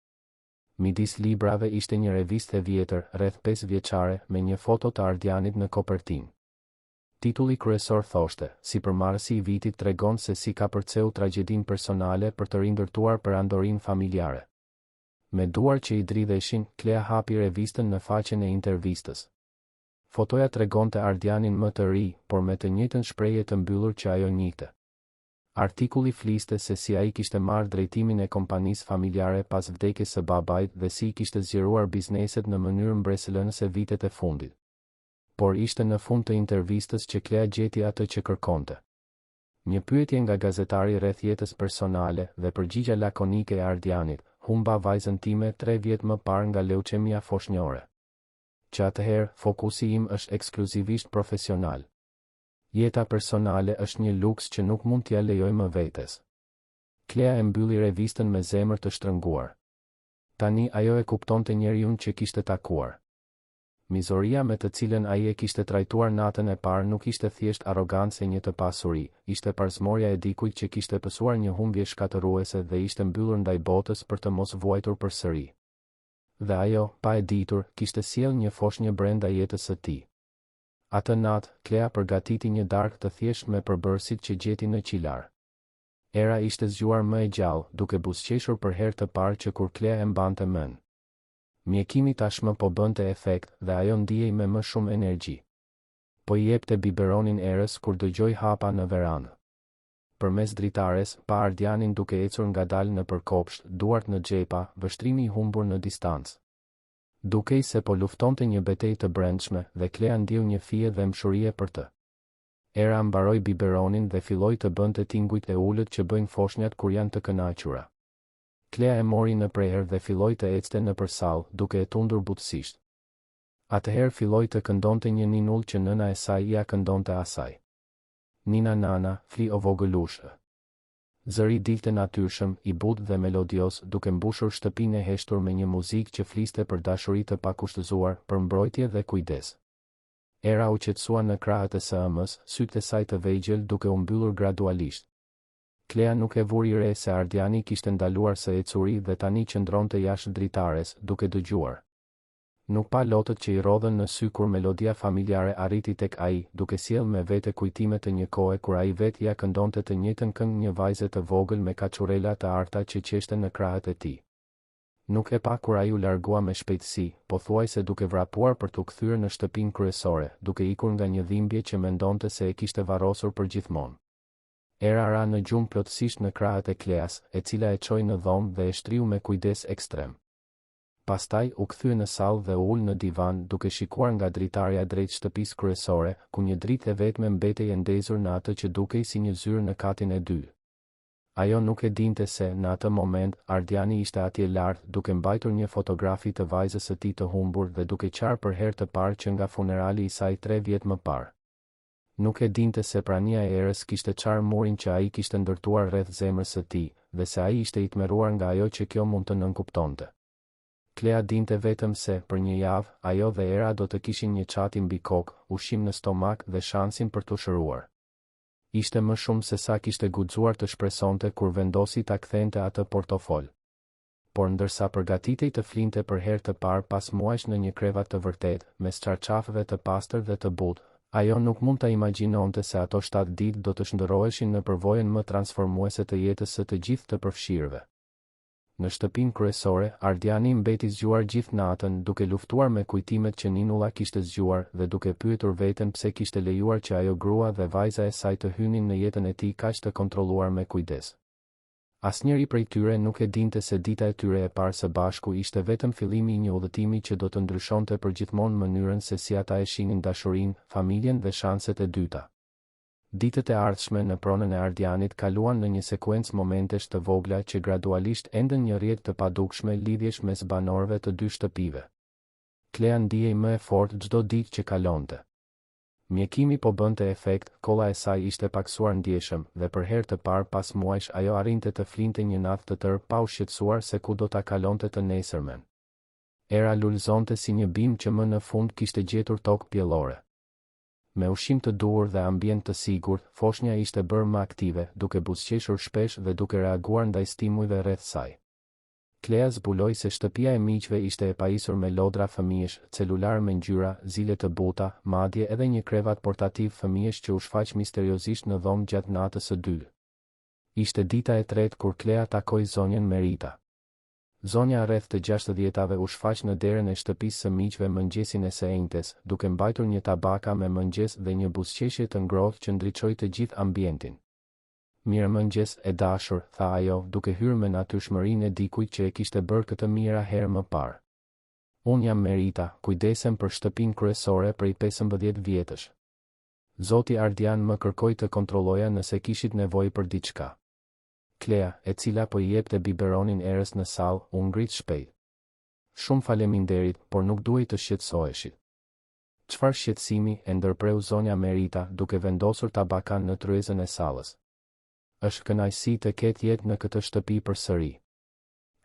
Midis librave ishte një revistë e vjetër, rreth 5 vjeçare, me një foto të Ardianit në kopertinë. Titulli kryesor thoshte, sipërmarrësi i vitit tregon se si ka përceu tragjedinë personale për të rindërtuar perandorinë familjare. Me duar që i dridheshin, Klea hapi revistën në faqen e intervistës. Fotoja tregonte Ardianin më të ri, por me të njëjtën shprehje të mbyllur që ajo njihte. Artikulli fliste se si ai kishte marrë drejtimin e kompanisë familjare pas vdekjes së babait dhe si kishte zgjeruar bizneset në mënyrë mbresëlënëse vitet e fundit. Por ishte në fund të intervistës që Klea gjeti atë që kërkonte. Një pyetje nga gazetari rreth jetës personale dhe përgjigja lakonike e Ardianit, humba vajzën time 3 vjet më parë nga leuqemia foshnjore. Që atëherë, fokusi im është ekskluzivisht profesional. Jeta personale është një luks që nuk mund t'ja lejoj më vetes. Klea e mbylli revistën me zemër të shtrënguar. Tani ajo e kuptonte njeriun që kishte takuar. Mizoria me të cilën ai e kishte trajtuar natën e parë nuk ishte thjesht arrogancë e një të pasuri, ishte parsmoria e dikujt që kishte pësuar një humbje shkatëruese dhe ishte mbyllur ndaj botës për të mos vuajtur përsëri. Dhe ajo, pa e ditur, kishte sjellë një foshnjë brenda jetës së tij. Atë natë, Klea përgatiti një darkë të thjeshtë me përbërësit që gjeti në qilar. Era ishte zgjuar më e gjallë, duke buzëqeshur për herë të parë që kur Klea e mbante mend. Mjekimi tashmë po bënte efekt dhe ajo ndihej me më shumë energji. Po i jepte biberonin erës kur dëgjoi hapa në verandë. Përmes dritares, pa Ardianin duke ecur ngadalë në përkopsht, duart në xhepa, vështrimi i humbur në distancë. Dukej se po luftonte një betejë të brendshme dhe Klea ndiu një fije dhe mshurie për të. Era mbaroi biberonin dhe filloi të bënte tingujt e ulët që bëjnë foshnjat kur janë të kënaqura. Klea e mori në prehër dhe filloi të ecte nëpër sallë, duke e tundur butësisht. Atëherë filloi të këndonte një ninull që nëna e saj ia këndonte asaj. Nina nana, fli o vogëlushë. Zëri dilte natyrshëm, i butë dhe melodios, duke mbushur shtëpinë e heshtur me një muzikë që fliste për dashuri të pakushtëzuar, për mbrojtje dhe kujdes. Era u qetësua në krahët e së-ëmës, sytë e saj të vegjël duke u mbyllur gradualisht. Klea nuk e vuri re se Ardiani kishte ndaluar së ecuri dhe tani qëndronte jashtë dritares, duke dëgjuar. Nuk pa lotët që i rodhen në sy kur melodia familjare arriti tek ai, duke sjellë me vete kujtime të një kohe kur ai vetë ja këndonte të njëjtën këngë një vajze të vogël me kaçurela të arta që qeshte në krahët e tij. Nuk e pa kur ai u largua me shpejtësi, pothuajse duke vrapuar për t'u kthyer në shtëpinë kryesore, duke ikur nga një dhimbje që mendonte se e kishte varrosur përgjithmonë. Era ra në gjumë plotësisht në krahët e Kleas, e cila e çoi në dhomë dhe e shtriu me kujdes ekstrem. Pastaj u kthye në sallë dhe u ul në divan duke shikuar nga dritarja drejt shtëpisë kryesore, ku një dritë e vetme mbetej e ndezur në atë që dukej si një zyrë në katin e dytë. Ajo nuk e dinte se, në atë moment, Ardiani ishte atje lart, duke mbajtur një fotografi të vajzës së tij të humbur dhe duke qarë për herë të parë që nga funerali i saj 3 vjet më parë. Nuk e dinte se prania e erës kishte qarë murin që ai kishte ndërtuar rreth zemrës së tij, dhe se ai ishte i tmerruar nga ajo që kjo mund të nënkuptonte. Klea dinte vetëm se, për një javë, ajo dhe era do të kishin një çati mbi kokë, ushqim në stomak dhe shansin për të shëruar. Ishte më shumë se sa kishte guxuar të shpresonte kur vendosi ta kthente atë portofol. Por ndërsa përgatitej të flinte për herë të parë pas muajsh në një krevat të vërtet, mes çarçafeve të pastër dhe të butë, ajo nuk mund ta imagjinonte se ato 7 ditë do të shndërroheshin në përvojën më transformuese të jetës së të gjithë të përfshirëve. Në shtëpinë kryesore, Ardiani mbeti zgjuar gjithë natën duke luftuar me kujtimet që Ninulla kishte zgjuar dhe duke pyetur veten pse kishte lejuar që ajo grua dhe vajza e saj të hynin në jetën e tij kaq të kontrolluar me kujdes. Asnjëri prej tyre nuk e dinte se dita e tyre e parë së bashku ishte vetëm fillimi i një udhëtimi që do të ndryshonte përgjithmonë mënyrën se si ata e shihnin dashurinë, familjen dhe shanset e dyta. Ditët e ardhshme në pronën e Ardianit kaluan në një sekuencë momentesh të vogla që gradualisht enden një rrjet të padukshme lidhjesh mes banorëve të dy shtëpive. Klea ndihej më e fortë çdo ditë që kalonte. Mjekimi po bënte efekt, kolla e saj ishte paksuar ndjeshëm dhe për herë të parë pas muajsh ajo arrinte të flinte një natë të tërë pa u shqetësuar se ku do ta kalonte të nesërmen. Era lulëzonte si një bimë që më në fund kishte gjetur tokë pjellore. Me ushqim të duhur dhe ambient të sigurt, foshnja ishte bërë më aktive, duke buzëqeshur shpesh dhe duke reaguar ndaj stimujve rreth saj. Klea zbuloi se shtëpia e miqve ishte e pajisur me lodra fëmijësh, celular me ngjyra, zile të buta, madje edhe një krevat portativ fëmijësh që u shfaq misteriozisht në dhomë gjatë natës së dytë. Ishte dita e tretë kur Klea takoi zonjën Merita. Zonja rreth të 60-tave u shfaq në derën e shtëpisë së miqve mëngjesin e së enjtes, duke mbajtur një tabaka me mëngjes dhe një buzëqeshje të ngrohtë që ndriçoi të gjithë ambientin. Mirëmëngjes, e dashur, tha ajo, duke hyrë me natyrshmërinë e dikujt që e kishte bërë këtë mira herë më parë. Unë jam Merita, kujdesem për shtëpinë kryesore prej 15 vjetësh. Zoti Ardian më kërkoi të kontrolloja nëse kishit nevojë për diçka. Klea, e cila po i jepte biberonin erës në sallë, u ngrit shpejt. Shumë faleminderit, por nuk duhej të shqetësoheshit. Çfarë shqetësimi, e ndërpreu zonja Merita, duke vendosur tabakan në tryezën e sallës. Është kënaqësi të ketë jetë në këtë shtëpi përsëri.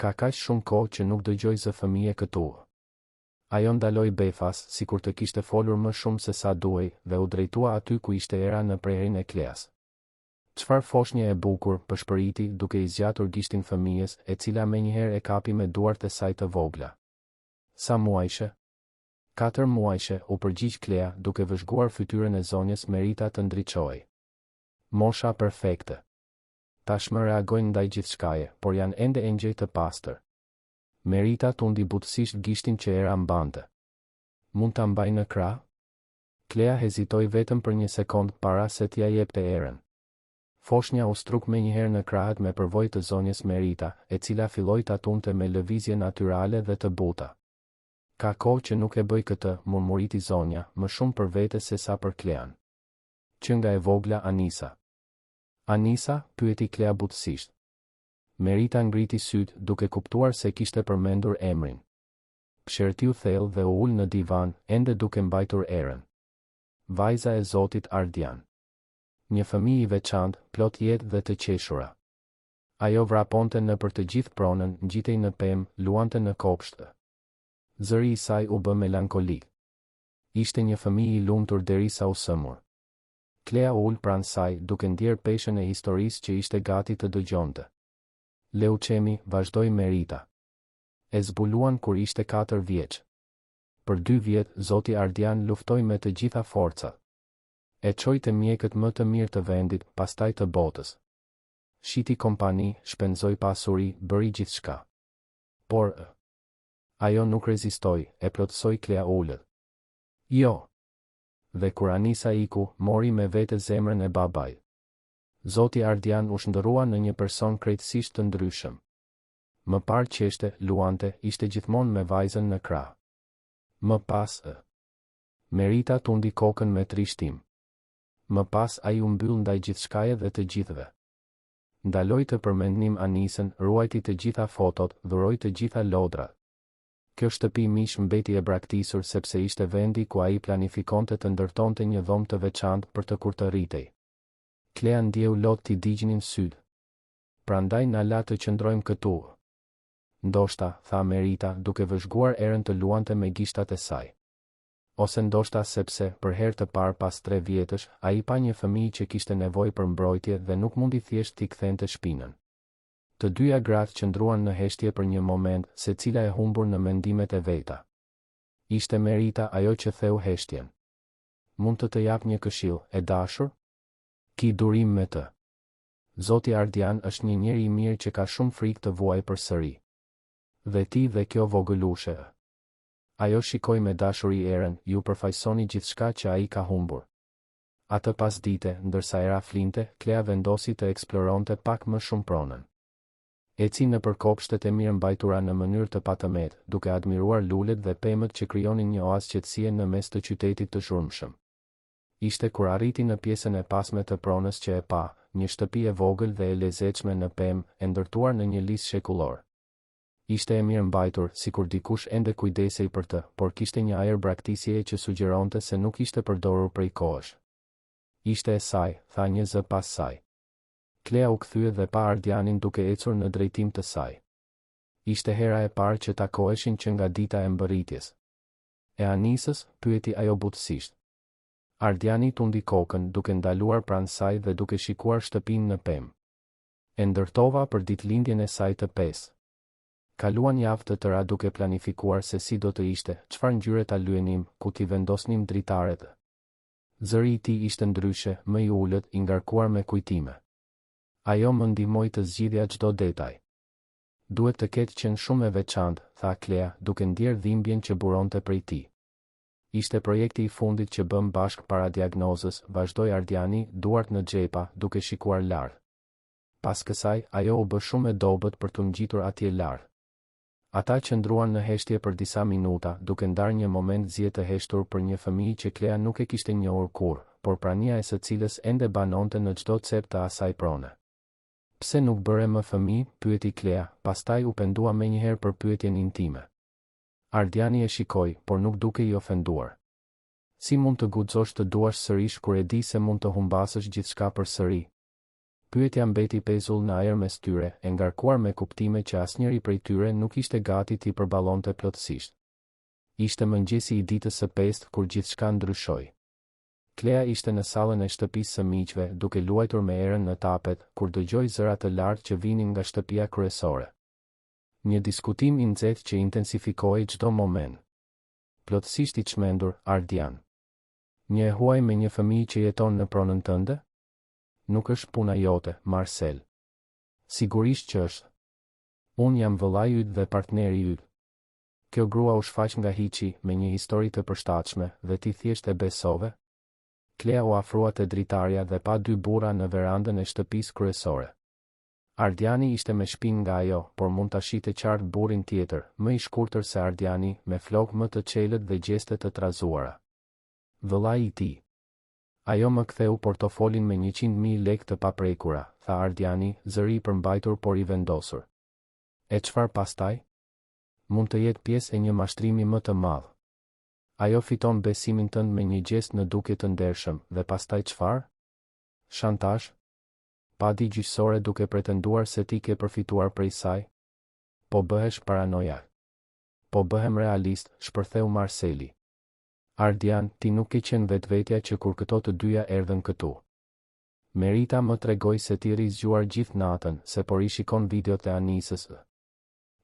Ka kaq shumë kohë që nuk dëgjoj zë fëmijë këtu. Ajo ndaloi befas, sikur të kishte folur më shumë se sa duhej, dhe u drejtua aty ku ishte era në prerin e Kleas. Çfarë foshnje e bukur, përshpëriti duke i zgjatur gishtin fëmijës, e cila menjëherë e kapi me duart e saj të vogla. Sa muajshe? 4 muajshe, u përgjigj Klea, duke vëzhguar fytyrën e zonjës Merita të ndriçohej. Mosha perfekte. Tashmë reagojnë ndaj gjithçkaje, por janë ende engjëj të pastër. Merita tundi butësisht gishtin që era mbante. Mund ta mbaj në krah? Klea hezitoi vetëm për një sekond para se t'ia jepte erën. Foshnja u struk menjëherë në krahët me përvojë të zonjës Merita, e cila filloi ta tunte me lëvizje natyrale dhe të buta. Ka kohë që nuk e bëj këtë, murmuriti zonja, më shumë për vete se sa për Klean. Që nga e vogla Anisa. Anisa, pyeti Klea butësisht. Merita ngriti syt, duke kuptuar se kishte përmendur emrin. Pshertiu thellë dhe u ul në divan, ende duke mbajtur erën. Vajza e Zotit Ardian. Një fëmijë i veçantë, plot jetë dhe të qeshura. Ajo vraponte në për të gjithë pronën, ngjitej në pemë, luante në kopshtë. Zëri i saj u bë melankolik. Ishte një fëmijë i lumtur derisa u sëmur. Klea u ul pranë saj, duke ndjerë peshën e historisë që ishte gati të dëgjonte. Leuçemi, vazhdoi Merita. E zbuluan kur ishte 4 vjeç. Për 2 vjet, Zoti Ardian luftoi me të gjitha forcat. E çoi te mjekët më të mirë të vendit, pastaj të botës. Shiti kompani, shpenzoi pasuri, bëri gjithçka. Por, ajo nuk rezistoi, e plotësoi Klea ullët. Jo. Dhe kur Anisa iku, mori me vete zemrën e babait. Zoti Ardian u shndërrua në një person krejtësisht të ndryshëm. Më parë qeshte, luante, ishte gjithmonë me vajzën në krah. Më pas Merita tundi kokën me trishtim. Më pas ai u mbyll ndaj gjithçkaje dhe të gjithëve. Ndaloi të përmendnim Anisën, ruajti të gjitha fotot, dhuroi të gjitha lodrat. Kjo shtëpi mish mbeti e braktisur sepse ishte vendi ku ai planifikonte të ndërtonte një dhomë të veçantë për të kur të rritej. Klea ndjeu lot t'i digjnin syt. Prandaj na la të qëndrojmë këtu. Ndoshta, tha Merita, duke vëzhguar erën të luante me gishtat e saj. Ose ndoshta sepse, për herë të parë pas 3 vjetësh, ai pa një fëmijë që kishte nevojë për mbrojtje dhe nuk mundi thjesht t'i kthente shpinën. Të dyja gratë qëndruan në heshtje për një moment, secila e humbur në mendimet e veta. Ishte Merita ajo që theu heshtjen. Mund të jap një këshill, e dashur? Ki durim me të. Zoti Ardian është një njeri i mirë që ka shumë frikë të vuajë përsëri. Dhe ti dhe kjo vogëlushe. Ajo shikoi me dashuri erën, ju përfaqësoni gjithçka që ai ka humbur. Atë pas dite, ndërsa era flinte, Klea vendosi të eksploronte pak më shumë pronën. Eci në përkopshtet e mirë mbajtura në mënyrë të patëmet, duke admiruar lulet dhe pemët që krijonin një oazë qetësie në mes të qytetit të zhurmshëm. Ishte kur arriti në pjesën e pasme të pronës që e pa, një shtëpi e vogël dhe e lezetshme në pemë, e ndërtuar në një lis shekullor. Ishte e mirë mbajtur, sikur dikush ende kujdesej për të, por kishte një ajër braktisjeje që sugjeronte se nuk ishte përdorur prej kohësh. Ishte e saj, tha një zë pas saj. Klea u kthye dhe pa Ardianin duke ecur në drejtim të saj. Ishte hera e parë që takoheshin që nga dita e mbërritjes. E Anisës, pyeti ajo butësisht. Ardiani tundi kokën, duke ndaluar pranë saj dhe duke shikuar shtëpinë në pemë. E ndërtova për ditëlindjen e saj të 5. Kaluan javë të tëra duke planifikuar se si do të ishte, çfarë ngjyre ta lyenim, ku t'i vendosnim dritaret. Zëri i tij ishte ndryshe, më i ulët, i ngarkuar me kujtime. Ajo më ndihmoi të zgjidhja çdo detaj. Duhet të ketë qenë shumë e veçantë, tha Klea, duke ndjerë dhimbjen që buronte prej tij. Ishte projekti i fundit që bëm bashk para diagnozës, vazhdoi Ardiani, duart në xhepa, duke shikuar lart. Pas kësaj, ajo u bë shumë e dobët për të ngjitur atje lart. Ata qëndruan në heshtje për disa minuta, duke ndarë një moment zje të heshtur për një fëmijë që Klea nuk e kishte njohur kurrë, por prania e së cilës ende banonte në çdo cep të asaj prone. Pse nuk bëre më fëmijë, pyeti Klea, pastaj u pendua menjëherë për pyetjen intime. Ardiani e shikoi, por nuk duke i ofenduar. Si mund të guxosh të duash sërish kur e di se mund të humbasësh gjithçka përsëri? Pyetja mbeti pezull në ajër mes tyre, e ngarkuar me kuptime që asnjëri prej tyre nuk ishte gati t'i përballonte plotësisht. Ishte mëngjesi i ditës së 5 kur gjithçka ndryshoi. Klea ishte në sallën e shtëpisë së miqve, duke luajtur me erën në tapet, kur dëgjoi zëra të lartë që vinin nga shtëpia kryesore. Një diskutim i nxehtë që intensifikohej çdo moment. Plotësisht i çmendur, Ardian. Një e huaj me një fëmijë që jeton në pronën tënde? Nuk është puna jote, Marcel. Sigurisht që është. Unë jam vëllai yt dhe partneri yt. Kjo grua u shfaq nga hiçi me një histori të përshtatshme dhe ti thjesht e besove? Klea u afrua te dritarja dhe pa 2 burra në verandën e shtëpisë kryesore. Ardiani ishte me shpinë nga ajo, por mund ta shihte qartë burrin tjetër, më i shkurtër se Ardiani, me flokë më të çelët dhe gjeste të trazuara. Vëllai i tij. Ajo më ktheu portofolin me 100.000 lekë të paprekura, tha Ardiani, zëri i përmbajtur por i vendosur. E çfarë pastaj? Mund të jetë pjesë e një mashtrimi më të madh. Ajo fiton besimin tënd me një gjest në dukje të ndershëm, dhe pastaj çfarë? Shantazh? Padi gjyqësore duke pretenduar se ti ke përfituar prej saj? Po bëhesh paranoiak. Po bëhem realist, shpërtheu Marceli. Ardian, ti nuk ke qenë vetvetja që kur këto të dyja erdhën këtu. Merita më tregoi se ti rri zgjuar gjithë natën, se por i shikon videot e Anisës.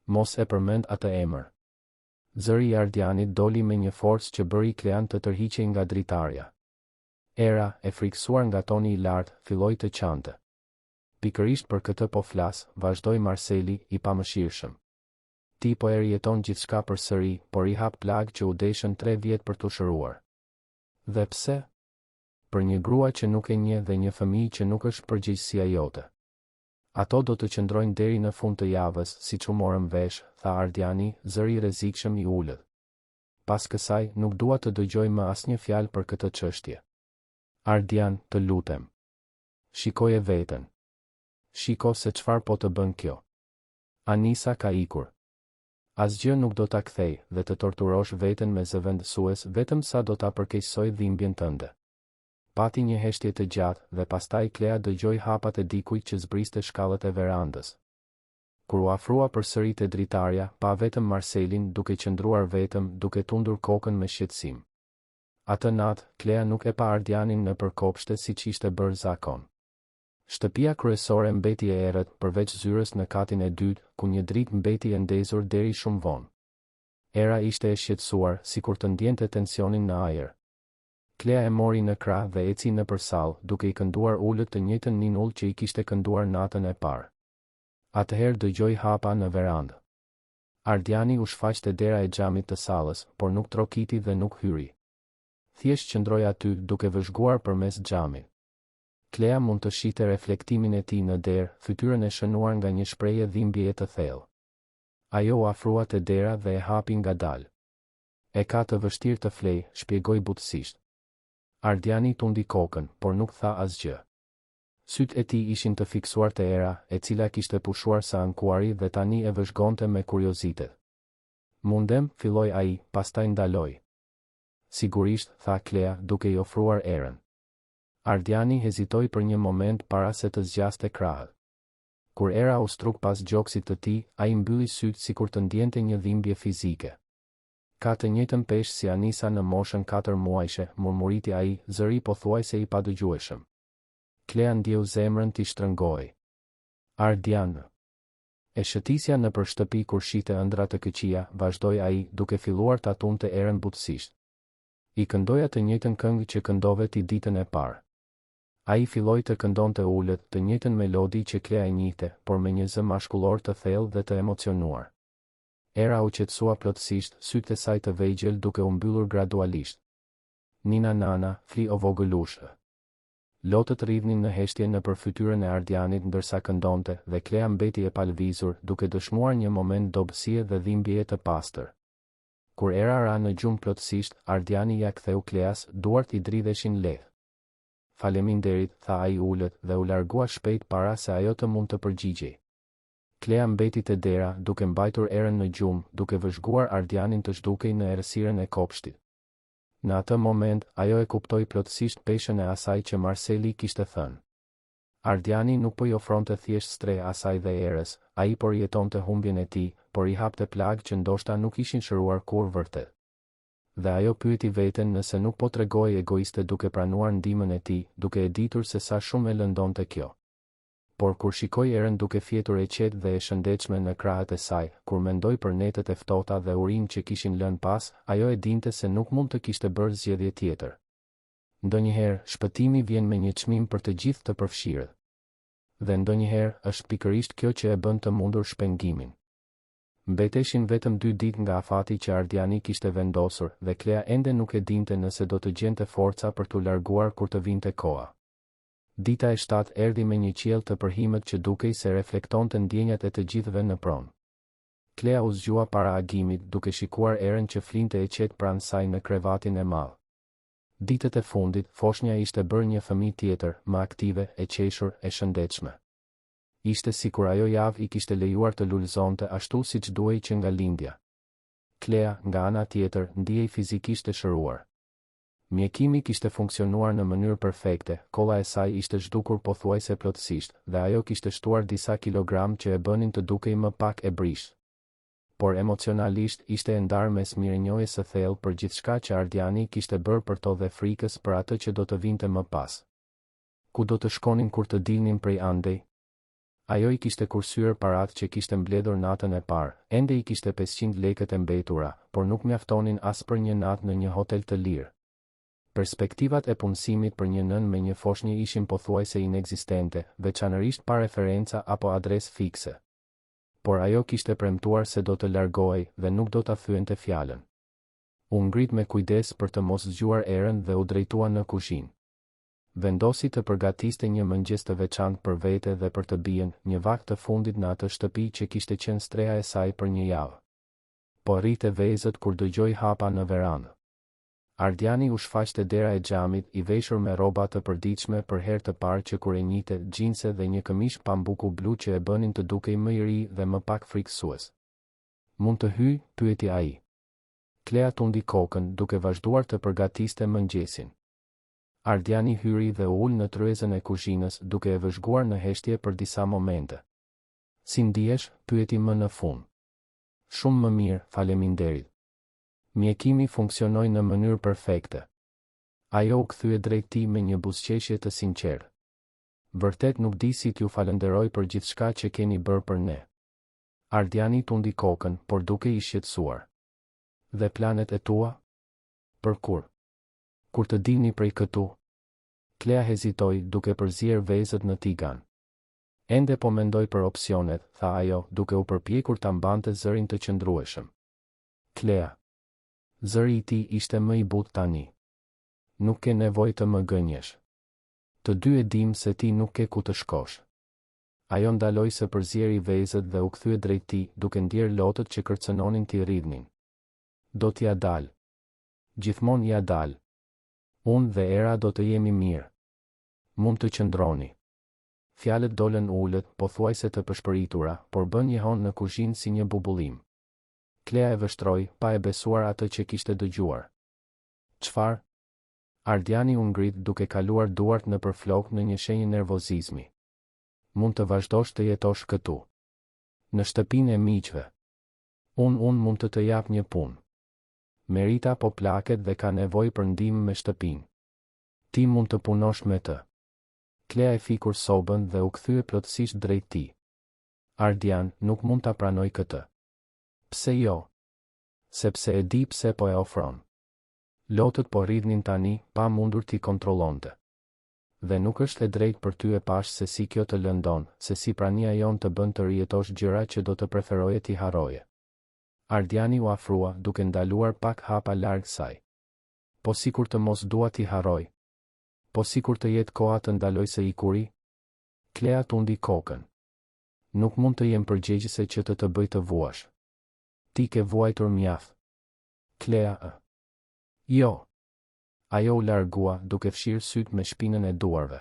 Mos e përmend atë emër. Zëri i Ardianit doli me një forcë që bëri Klean të tërhiqej nga dritarja. Era, e friksuar nga toni i lartë, filloi të qante. Pikërisht për këtë po flas, vazhdoi Marceli, i pamëshirshëm. Ti po e rijeton gjithçka përsëri, por i hap plagë që u deshën 3 vjet për t'u shëruar. Dhe pse? Për një grua që nuk e njeh dhe një fëmijë që nuk është përgjegjësia jote. Ato do të qëndrojnë deri në fund të javës, siç u morëm vesh, tha Ardiani, zëri i rrezikshëm i ulët. Pas kësaj, nuk dua të dëgjoj më asnjë fjalë për këtë çështje. Ardian, të lutem. Shikoje veten. Shiko se çfarë po të bën kjo. Anisa ka ikur. Asgjë nuk do ta kthej dhe të torturosh veten me zëvendësues vetëm sa do ta përkeqësoj dhimbjen tënde. Pati një heshtje të gjatë dhe pastaj Klea dëgjoi hapat e dikujt që zbriste shkallët e verandës. Kur u afrua përsëri te dritarja, pa vetëm Marcelin duke qëndruar vetëm, duke tundur kokën me shqetësim. Atë natë, Klea nuk e pa Ardianin në përkopshte siç ishte bërë zakon. Shtëpia kryesore mbeti e errët, përveç zyrës në katin e dytë, ku një dritë mbeti e ndezur deri shumë vonë. Era ishte e shqetësuar, sikur të ndjente tensionin në ajër. Klea e mori në krah dhe eci nëpër sallë, duke i kënduar ulët të njëjtën ninull që i kishte kënduar natën e parë. Atëherë dëgjoi hapa në verandë. Ardiani u shfaq te dera e xhamit të sallës, por nuk trokiti dhe nuk hyri. Thjesht qëndroi aty, duke vëzhguar përmes xhamit. Klea mund të shihte reflektimin e tij në derë, fytyrën e shënuar nga një shprehje dhimbjeje të thellë. Ajo u afrua te dera dhe e hapi ngadalë. E ka të vështirë të flej, shpjegoi butësisht. Ardiani tundi kokën, por nuk tha asgjë. Sytë e tij ishin të fiksuar te era, e cila kishte pushuar sa ankuari dhe tani e vëzhgonte me kuriozitet. Mundem, filloi ai, pastaj ndaloi. Sigurisht, tha Klea, duke i ofruar erën. Ardiani hezitoi për një moment para se të zgjaste krahët. Kur era u struk pas gjoksit të tij, ai mbylli sytë sikur të ndjente një dhimbje fizike. Ka të njëjtën peshë si Anisa në moshën 4 muajshe, murmuriti ai, zëri pothuajse i padëgjueshëm. Klea ndjeu zemrën t'i shtrëngoi. Ardian. E shëtisja nëpër shtëpi kur shihte ëndra të këqija, vazhdoi ai, duke filluar ta tunte erën butësisht. I këndoja të njëjtën këngë që këndove ti ditën e parë. Ai filloi të këndonte ulët, të njëjtën melodi që Klea e njihte, por me një zë mashkullor të thellë dhe të emocionuar. Era u qetësua plotësisht, sytë e saj të vegjël duke u mbyllur gradualisht. Nina nana, fli o vogëlushë. Lotët rridhnin në heshtje nëpër fytyrën e Ardianit ndërsa këndonte dhe Klea mbeti e palëvizur, duke dëshmuar një moment dobësie dhe dhimbjeje të pastër. Kur era ra në gjumë plotësisht, Ardiani ja ktheu Kleas, duart i dridheshin lehtë. Faleminderit, tha ai ulët dhe u largua shpejt para se ajo të mund të përgjigjej. Klea mbeti te dera, duke mbajtur erën në gjumë, duke vëzhguar Ardianin të zhdukej në errësirën e kopshtit. Në atë moment, ajo e kuptoi plotësisht peshën e asaj që Marceli kishte thënë. Ardiani nuk po i ofronte thjesht streh asaj dhe erës, ai po rijetonte humbjen e tij, por i hapte plagë që ndoshta nuk ishin shëruar kur vërtet. Dhe ajo pyeti veten nëse nuk po tregoi egoiste duke pranuar ndihmën e tij, duke e ditur se sa shumë e lëndonte kjo. Por kur shikoi erën duke fjetur e qetë dhe e shëndetshme në krahët e saj, kur mendoi për netet e ftohta dhe urinë që kishin lënë pas, ajo e dinte se nuk mund të kishte bërë zgjedhje tjetër. Ndonjëherë, shpëtimi vjen me një çmim për të gjithë të përfshirët. Dhe ndonjëherë, është pikërisht kjo që e bën të mundur shpengimin. Mbeteshin vetëm 2 ditë nga afati që Ardiani kishte vendosur dhe Klea ende nuk e dinte nëse do të gjente forca për t'u larguar kur të vinte koha. Dita e 7 erdhi me një qiell të përhimët që dukej se reflektonte ndjenjat e të gjithëve në pronë. Klea u zgjua para agimit duke shikuar erën që flinte e qetë pranë saj në krevatin e madh. Ditët e fundit, foshnja ishte bërë një fëmijë tjetër, më aktive, e qeshur, e shëndetshme. Ishte sikur ajo javë i kishte lejuar të lulëzonte ashtu siç duhej që nga lindja. Klea, nga ana tjetër, ndihej fizikisht e shëruar. Mjekimi kishte funksionuar në mënyrë perfekte, kolla e saj ishte zhdukur pothuajse plotësisht, dhe ajo kishte shtuar disa kilogram që e bënin të dukej më pak e brishtë. Por emocionalisht ishte e ndarë mes mirënjohjes së thellë për gjithçka që Ardiani kishte bërë për to dhe frikës për atë që do të vinte më pas. Ku do të shkonin kur të dilnin prej andej? Ajo i kishte kursyer paratë që kishte mbledhur natën e parë, ende i kishte 500 lekët e mbetura, por nuk mjaftonin as për një natë në një hotel të lirë. Perspektivat e punësimit për një nën me një foshnjë ishin pothuajse inekzistente, veçanërisht pa referenca apo adresë fikse. por ajo kishte premtuar se do të largohej dhe nuk do ta thyente fjalën. U ngrit me kujdes për të mos zgjuar erën dhe u drejtua në kuzhinë. Vendosi të përgatiste një mëngjes të veçantë për vete dhe për të bien, një vakt të fundit në atë shtëpi që kishte qenë streha e saj për një javë. Po rrite vezët kur dëgjoi hapa në verandë. Ardiani u shfaqte dera e xhamit, i veshur me rroba të përditshme për herë të parë që kur e njihte, xhinse dhe një këmishë pambuku blu që e bënin të dukej më i ri dhe më pak frikësues. Mund të hyj? Pyeti ai. Klea tundi kokën, duke vazhduar të përgatiste mëngjesin. Ardiani hyri dhe u ul në tryezën e kuzhinës, duke e vëzhguar në heshtje për disa momente. Si ndihesh? Pyeti më në fund. Shumë më mirë, faleminderit. Mjekimi funksionoi në mënyrë perfekte. Ajo u kthye drejt tij me një buzëqeshje të sinqertë. Vërtet nuk di si t'ju falenderoj për gjithçka që keni bërë për ne. Ardiani tundi kokën, por duke i shqetësuar. Dhe planet e tua? Për kur? Kur të dilni prej këtu? Klea hezitoi, duke përzier vezët në tigan. Ende po mendoj për opsionet, tha ajo, duke u përpjekur ta mbante zërin të qëndrueshëm. Klea. Zëri i tij ishte më i butë tani. Nuk ke nevojë të më gënjesh. Të dy e dim se ti nuk ke ku të shkosh. Ajo ndaloi se përzieri vezët dhe u kthye drejt tij, duke ndier lotët që kërcënonin t'i rridhnin. Do t'ja dal. Gjithmonë ja dal. Unë dhe Era do të jemi mirë. Mund të qëndroni. Fjalët dolën ulët, pothuajse të pëshpëritura, por bën një hon në kuzhinë si një bubullim. Klea e vështroi, pa e besuar atë që kishte dëgjuar. Çfarë? Ardiani u ngrit, duke kaluar duart nëpër flokë në një shenjë nervozizmi. Mund të vazhdosh të jetosh këtu. Në shtëpinë e miqve. Unë mund të jap një punë. Merita po plaket dhe ka nevojë për ndihmë me shtëpinë. Ti mund të punosh me të. Klea e fikur sobën dhe u kthye plotësisht drejt tij. Ardian nuk mund ta pranoj këtë. Pse jo? Sepse e di pse po e ofron. Lotët po rridhnin tani, pa mundur t'i kontrollonte. Dhe nuk është e drejtë për ty e pash se si kjo të lëndon, se si prania jon të bën të rijetosh gjëra që do të preferoje t'i haroje. Ardiani u afrua, duke ndaluar pak hapa larg saj. Po sikur të mos dua t'i haroj. Po sikur të jetë koha të ndaloj së ikuri? Klea tundi kokën. Nuk mund të jem përgjegjëse që të bëj të vuash. Ti ke vuajtur mjaft. Klea Jo. Ajo u largua, duke fshirë syt me shpinën e duarve.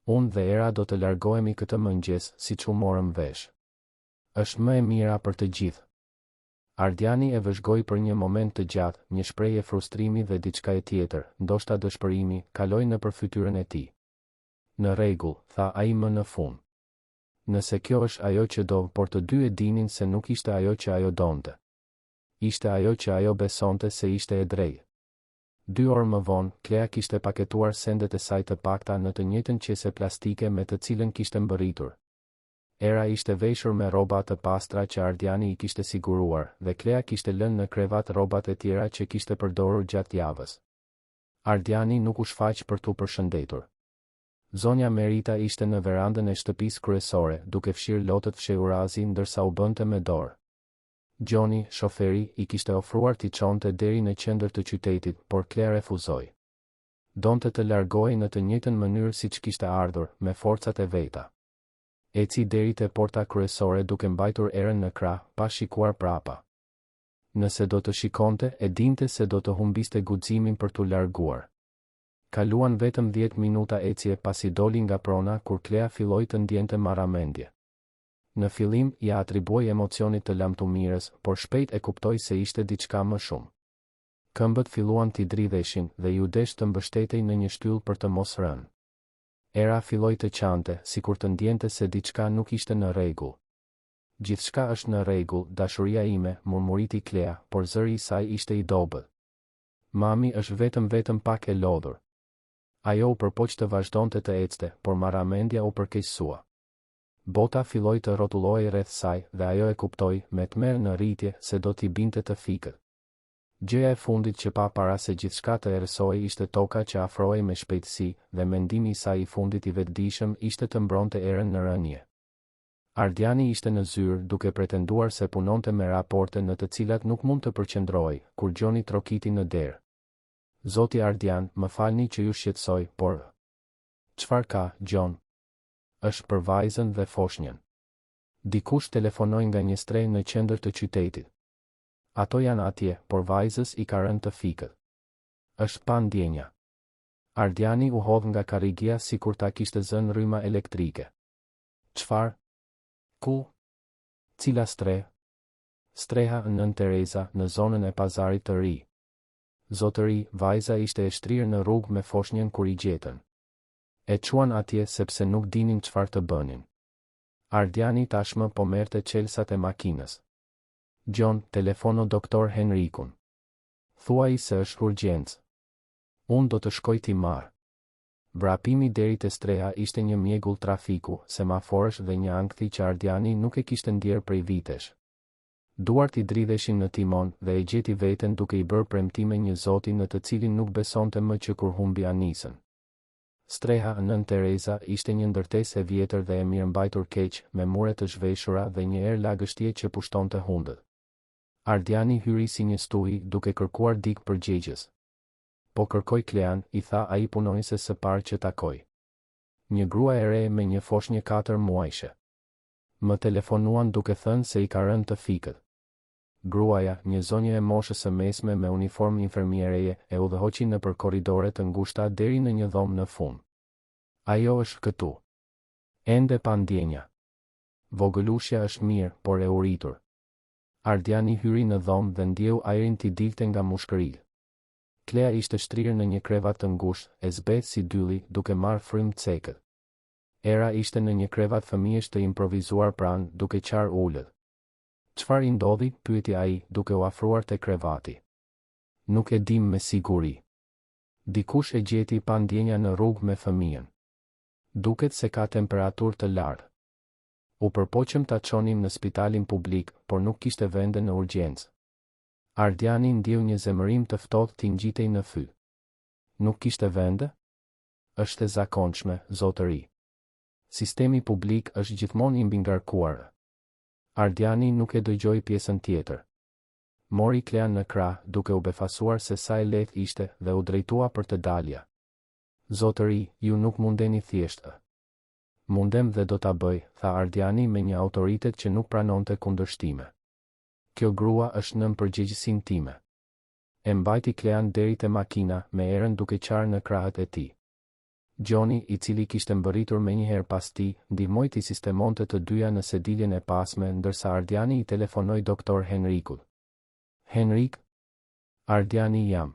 Unë dhe Era do të largohemi këtë mëngjes, siç u morëm vesh. Është më e mira për të gjithë. Ardiani e vëzhgoi për një moment të gjatë, një shprehje frustrimi dhe diçka e tjetër, ndoshta dëshpërimi, kaloi nëpër fytyrën e tij. Në rregull, tha ai më në fund. Nëse kjo është ajo që do, por të dy e dinin se nuk ishte ajo që ajo donte. Ishte ajo që ajo besonte se ishte e drejtë. 2 orë më vonë, Klea kishte paketuar sendet e saj të pakta në të njëjtën qese plastike me të cilën kishte mbërritur. Era ishte veshur me rroba të pastra që Ardiani i kishte siguruar, dhe Klea kishte lënë në krevat rrobat e tjera që kishte përdorur gjatë javës. Ardiani nuk u shfaq për t'u përshëndetur. Zonja Merita ishte në verandën e shtëpisë kryesore, duke fshirë lotët fshehurazi ndërsa u bënte me dorë. Gjoni, shoferi, i kishte ofruar t'i çonte deri në qendër të qytetit, por Klea refuzoi. Donte të largohej në të njëjtën mënyrë siç kishte ardhur, me forcat e veta. Eci deri te porta kryesore duke mbajtur Erën në krah, pa shikuar prapa. Nëse do të shikonte, e dinte se do të humbiste guximin për t'u larguar. Kaluan vetëm 10 minuta ecje pasi doli nga prona kur Klea filloi të ndjente marramendje. Në fillim, ja atribuoi emocionit të lamtumirës, por shpejt e kuptoi se ishte diçka më shumë. Këmbët filluan t'i dridheshin dhe ju desh të mbështetej në një shtyllë për të mos rënë. Era filloi të qante, sikur të ndjente se diçka nuk ishte në rregull. Gjithçka është në rregull, dashuria ime, murmuriti Klea, por zëri i saj ishte i dobët. Mami është vetëm pak e lodhur. Ajo u përpoq të vazhdonte të ecte, por marramendja u përkeqësua. Bota filloi të rrotullohej rreth saj dhe ajo e kuptoi, me tmerr në rritje, se do t'i binte të fikët. Gjëja e fundit që pa para se gjithçka të errësohej ishte toka që afrohej me shpejtësi, dhe mendimi i saj i fundit i vetëdijshëm ishte të mbronte Erën në rënje. Ardiani ishte në zyrë duke pretenduar se punonte me raporte në të cilat nuk mund të përqendroj, kur Gjoni trokiti në derë. Zoti Ardian, më falni që ju shqetësoj, por... Çfarë ka, Gjon? Është për vajzën dhe foshnjën. Dikush telefonoi nga një strehë në qendër të qytetit. Ato janë atje, por vajzës i ka rënë të fikët. Është pa ndjenja. Ardiani u hodh nga karrigia sikur ta kishte zënë rryma elektrike. Çfarë? Ku? Cila strehë? Streha Nën Tereza në zonën e Pazarit të Ri. Zotëri, vajza ishte e shtrirë në rrugë me foshnjën kur i gjetën. E quan atje sepse nuk dinin çfarë të bënin. Ardiani tashmë po merrte çelsat e makinës. Gjon, telefono doktor Henrikun. Thuaj se është urgjencë. Unë do të shkoj t'i marr. Vrapimi deri te streha ishte një mjegull trafiku, semaforësh dhe një ankthi që Ardiani nuk e kishte ndjerë prej vitesh. Duart i dridheshin në timon dhe e gjeti veten duke i bërë premtime një zoti në të cilin nuk besonte më që kur humbi anisën. Streha Nën Tereza ishte një ndërtesë e vjetër dhe e mirëmbajtur keq, me mure të zhveshura dhe një erë lagështje që pushtonte hundët. Ardiani hyri si një stuhi duke kërkuar dikë përgjegjës. Po kërkoj Klean, i tha ai punonjëse së parë që takoi. Një grua e re me një foshnjë 4 muajshe. Më telefonuan duke thënë se i ka rënë të fikët. Gruaja, një zonjë e moshës së mesme me uniformë infermiereje, e udhëhoqi nëpër korridore të ngushta deri në një dhomë në fund. Ajo është këtu. Ende pa ndjenja. Vogëlushja është mirë, por e uritur. Ardiani hyri në dhomë dhe ndjeu ajrin t'i dilte nga mushkëria. Klea ishte shtrirë në një krevat të ngushtë, e zbetë si dylli, duke marrë frymë cekët. Era ishte në një krevat fëmijësh të improvizuar pranë, duke qarë ullët. Çfarë i ndodhi, pyeti ai, duke u afruar te krevati. Nuk e dim me siguri. Dikush e gjeti pa ndjenja në rrugë me fëmijën. Duket se ka temperaturë të lartë. U përpoqëm ta çonim në spitalin publik, por nuk kishte vende në urgjencë. Ardiani ndjeu një zemërim të ftohtë t'i ngjitej në fy. Nuk kishte vende? Është e zakonshme, zotëri. Sistemi publik është gjithmonë i mbingarkuar. Ardiani nuk e dëgjoi pjesën tjetër. Mori Klean në krah, duke u befasuar se sa e lehtë ishte dhe u drejtua për të dalja. Zotëri, ju nuk mundeni thjeshtë. Mundem dhe do ta bëj, tha Ardiani me një autoritet që nuk pranonte kundërshtime. Kjo grua është nën përgjegjësinë time. E mbajti Klean deri te makina, me erën duke qarë në krahët e tij. Gjoni, i cili kishte mbërritur menjëherë pas tij, ndihmoi t'i sistemonte të dyja në sediljen e pasme, ndërsa Ardiani i telefonoi doktor Henrikut. Henrik? Ardiani jam.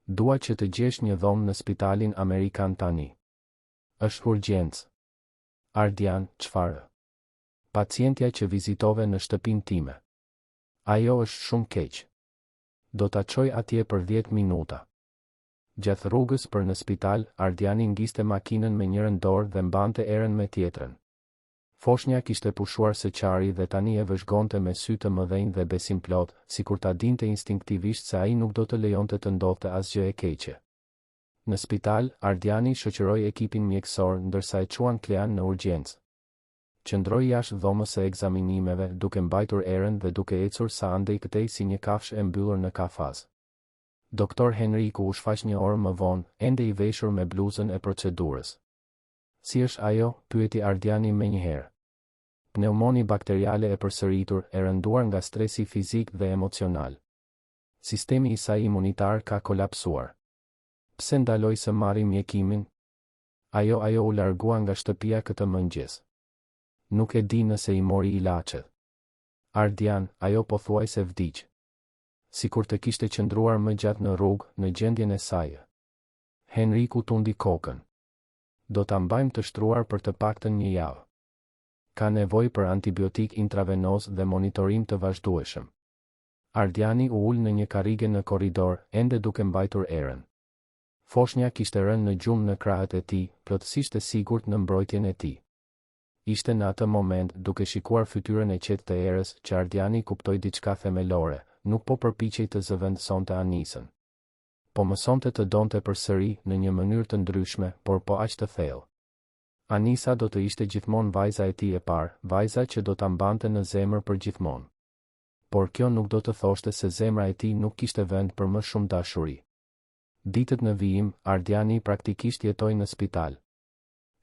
Dua që të gjesh një dhomë në spitalin Amerikan tani. Është urgjencë. Ardian, çfarë? Pacientja që vizitove në shtëpinë time. Ajo është shumë keq. Do ta çoj atje për 10 minuta. Gjatë rrugës për në spital, Ardiani ngiste makinën me njërën dorë dhe mbante erën me tjetrën. Foshnja kishte pushuar së qari dhe tani e vëzhgonte me sy të mëdhenj dhe besim plot, sikur ta dinte instinktivisht se ai nuk do të lejonte të ndodhte asgjë e keqe. Në spital, Ardiani shoqëroi ekipin mjekësor ndërsa e quan Klean në urgjencë. Qëndroi jashtë dhomës së ekzaminimeve, duke mbajtur erën dhe duke ecur sa andej këtej si një kafshë e mbyllur në kafaz. Doktor Henriku u shfaq një orë më vonë, ende i veshur me bluzën e procedurës. Si është ajo? Pyeti Ardiani menjëherë. Pneumoni bakteriale e përsëritur, e rënduar nga stresi fizik dhe emocional. Sistemi i saj imunitar ka kolapsuar. Pse ndaloi së marri mjekimin? Ajo u largua nga shtëpia këtë mëngjes. Nuk e di nëse i mori ilaçet. Ardian, ajo pothuajse vdiq. Sikur të kishte qëndruar më gjatë në rrugë, në gjendjen e saj. Henriku tundi kokën. Do ta mbajmë të shtruar për të paktën një javë. Ka nevojë për antibiotik intravenoz dhe monitorim të vazhdueshëm. Ardiani u ul në një karrige në korridor, ende duke mbajtur erën. Foshnja kishte rënë në gjumë në krahët e tij, plotësisht e sigurt në mbrojtjen e tij. Ishte në atë moment, duke shikuar fytyrën e qetë të erës, që Ardiani kuptoi diçka themelore. Nuk po përpiqej të zëvendësonte anisën. Po mësonte të donte përsëri në një mënyrë të ndryshme, por po aq të thellë. Anisa do të ishte gjithmonë vajza e tij e parë, vajza që do ta mbante në zemër për gjithmonë. Por kjo nuk do të thoshte se zemra e tij nuk kishte vend për më shumë dashuri. Ditët në vijim, Ardiani praktikisht jetoi në spital.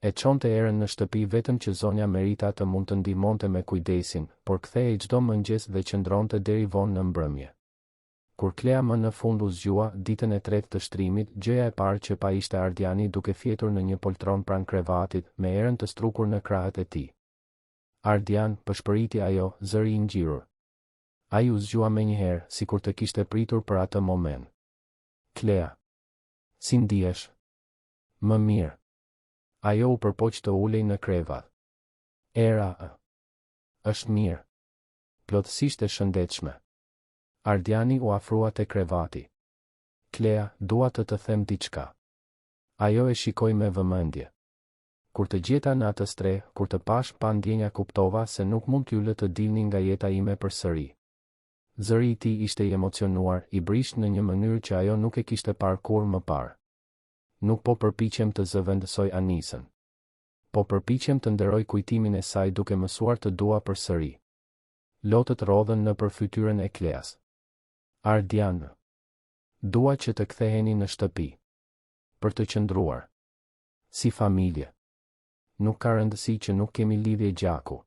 E çonte erën në shtëpi vetëm që zonja Merita të mund të ndihmonte me kujdesin, por kthehej çdo mëngjes dhe qëndronte deri vonë në mbrëmje. Kur Klea më në fund u zgjua ditën e tretë të shtrimit, gjëja e parë që pa ishte Ardiani duke fjetur në një poltron pranë krevatit, me erën të strukur në krahët e tij. Ardian, pëshpëriti ajo, zëri i ngjirur. Ai u zgjua menjëherë, sikur të kishte pritur për atë moment. Klea. Si ndihesh? Më mirë. Ajo u përpoq të ulej në krevat. Era. Është mirë. Plotësisht e shëndetshme. Ardiani u afrua te krevati. Klea, dua të them diçka. Ajo e shikoi me vëmendje. Kur të gjeta në atë stre, kur të pash pa ndjenja kuptova se nuk mund t'ju lë të dilni nga jeta ime përsëri. Zëri i tij ishte i emocionuar, i brisht në një mënyrë që ajo nuk e kishte parë kurrë më parë. Nuk po përpiqem të zëvendësoj Anisën. Po përpiqem të nderoj kujtimin e saj duke mësuar të dua përsëri. Lotët rodhen nëpër fytyrën e Kleas. Ardian. Dua që të ktheheni në shtëpi. Për të qëndruar. Si familje. Nuk ka rëndësi që nuk kemi lidhje gjaku.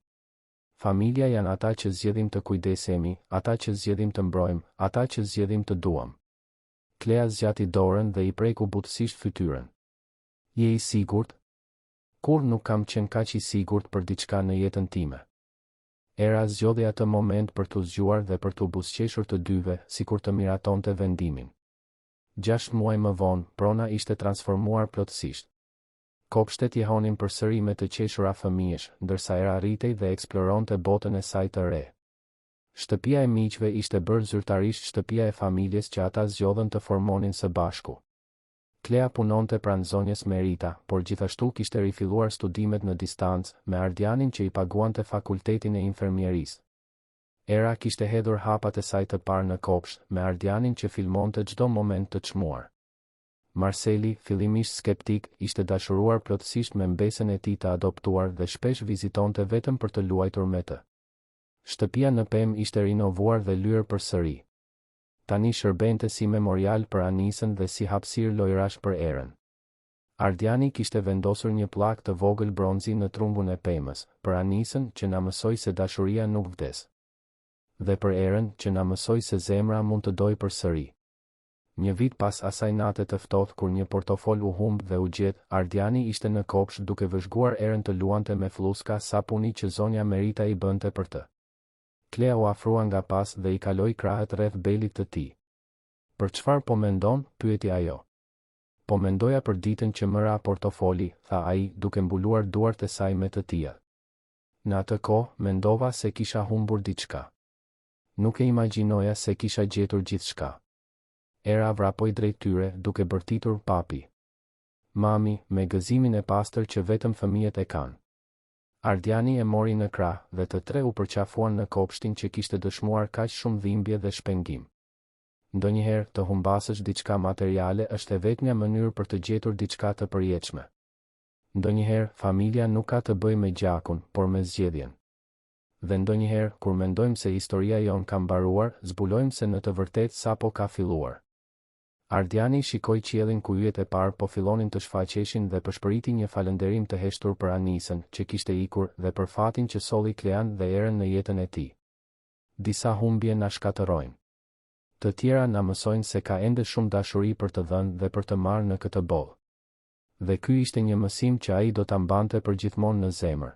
Familja janë ata që zgjedhim të kujdesemi, ata që zgjedhim të mbrojmë, ata që zgjedhim të duam. Klea zgjati dorën dhe i preku butësisht fytyrën. Je i sigurt? Kur nuk kam qenë kaq i sigurt për diçka në jetën time. Era zgjodhi atë moment për t'u zgjuar dhe për t'u buzëqeshur të dyve, sikur të miratonte vendimin. 6 muaj më vonë, prona ishte transformuar plotësisht. Kopshtet jehonin përsëri me të qeshura fëmijësh, ndërsa Era rritej dhe eksploronte botën e saj të re. Shtëpia e miqve ishte bërë zyrtarisht shtëpia e familjes që ata zgjodhen të formonin së bashku. Klea punonte pranë zonjës Merita, por gjithashtu kishte rifilluar studimet në distancë, me Ardianin që i paguante fakultetin e infermierisë. Era kishte hedhur hapat e saj të parë në kopsht, me Ardianin që filmonte çdo moment të çmuar. Marceli, fillimisht skeptik, ishte dashuruar plotësisht me mbesën e tij të adoptuar dhe shpesh vizitonte vetëm për të luajtur me të. Shtëpia në pemë ishte rinovuar dhe lyer përsëri. Tani shërbente si memorial për Anisën dhe si hapësirë lojrash për Erën. Ardiani kishte vendosur një pllak të vogël bronzi në trungun e pemës, për Anisën që na mësoi se dashuria nuk vdes. Dhe për Erën që na mësoi se zemra mund të dojë përsëri. Një vit pas asaj nate të ftohtë kur një portofol u humb dhe u gjet, Ardiani ishte në kopsht duke vëzhguar Erën të luante me fluska sa puni që zonja Merita i bënte për të. Klea u afrua nga pas dhe i kaloi krahët rreth belit të tij. Për çfarë po mendon? Pyeti ajo. Po mendoja për ditën që më ra portofoli, tha ai, duke mbuluar duart e saj me të tija. Në atë kohë, mendova se kisha humbur diçka. Nuk e imagjinoja se kisha gjetur gjithçka. Era vrapoi drejt tyre, duke bërtitur papi. Mami, me gëzimin e pastër që vetëm fëmijët e kanë. Ardiani e mori në krah dhe të tre u përqafuan në kopshtin që kishte dëshmuar kaq shumë dhimbje dhe shpengim. Ndonjëherë të humbasësh diçka materiale është e vetmja mënyrë për të gjetur diçka të përjetshme. Ndonjëherë familja nuk ka të bëjë me gjakun, por me zgjedhjen. Dhe ndonjëherë kur mendojmë se historia jon ka mbaruar, zbulojmë se në të vërtetë sapo ka filluar. Ardiani shikoi qiellin ku yjet e parë po fillonin të shfaqeshin dhe përshpëriti një falënderim të heshtur për Anisën që kishte ikur dhe për fatin që solli Klean dhe Erën në jetën e tij. Disa humbje na shkatërrojnë. Të tjera na mësojnë se ka ende shumë dashuri për të dhënë dhe për të marrë në këtë botë. Dhe ky ishte një mësim që ai do ta mbante përgjithmonë në zemër.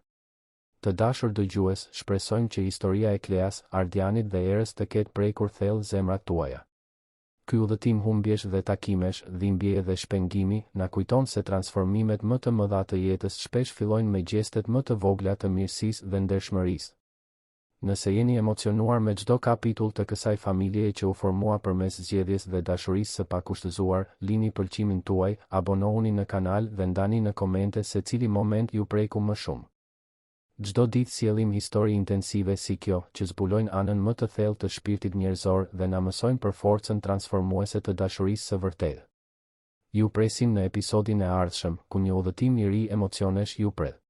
Të dashur dëgjues, shpresojmë që historia e Kleas, Ardianit dhe Erës të ketë prekur thellë zemrat tuaja. Ky udhëtim humbjesh dhe takimesh, dhimbje dhe shpengimi, na kujton se transformimet më të mëdha të jetës shpesh fillojnë me gjestet më të vogla të mirësisë dhe ndershmërisë. Nëse jeni emocionuar me çdo kapitull të kësaj familjeje që u formua përmes zgjedhjes dhe dashurisë së pakushtëzuar, lini pëlqimin tuaj, abonohuni në kanal dhe ndani në komente se cili moment ju preku më shumë. Çdo ditë sjellim histori intensive si kjo, që zbulojnë anën më të thellë të shpirtit njerëzor dhe na mësojnë për forcën transformuese të dashurisë së vërtetë. Ju presim në episodin e ardhshëm, ku një udhëtim i ri emocionesh ju pret.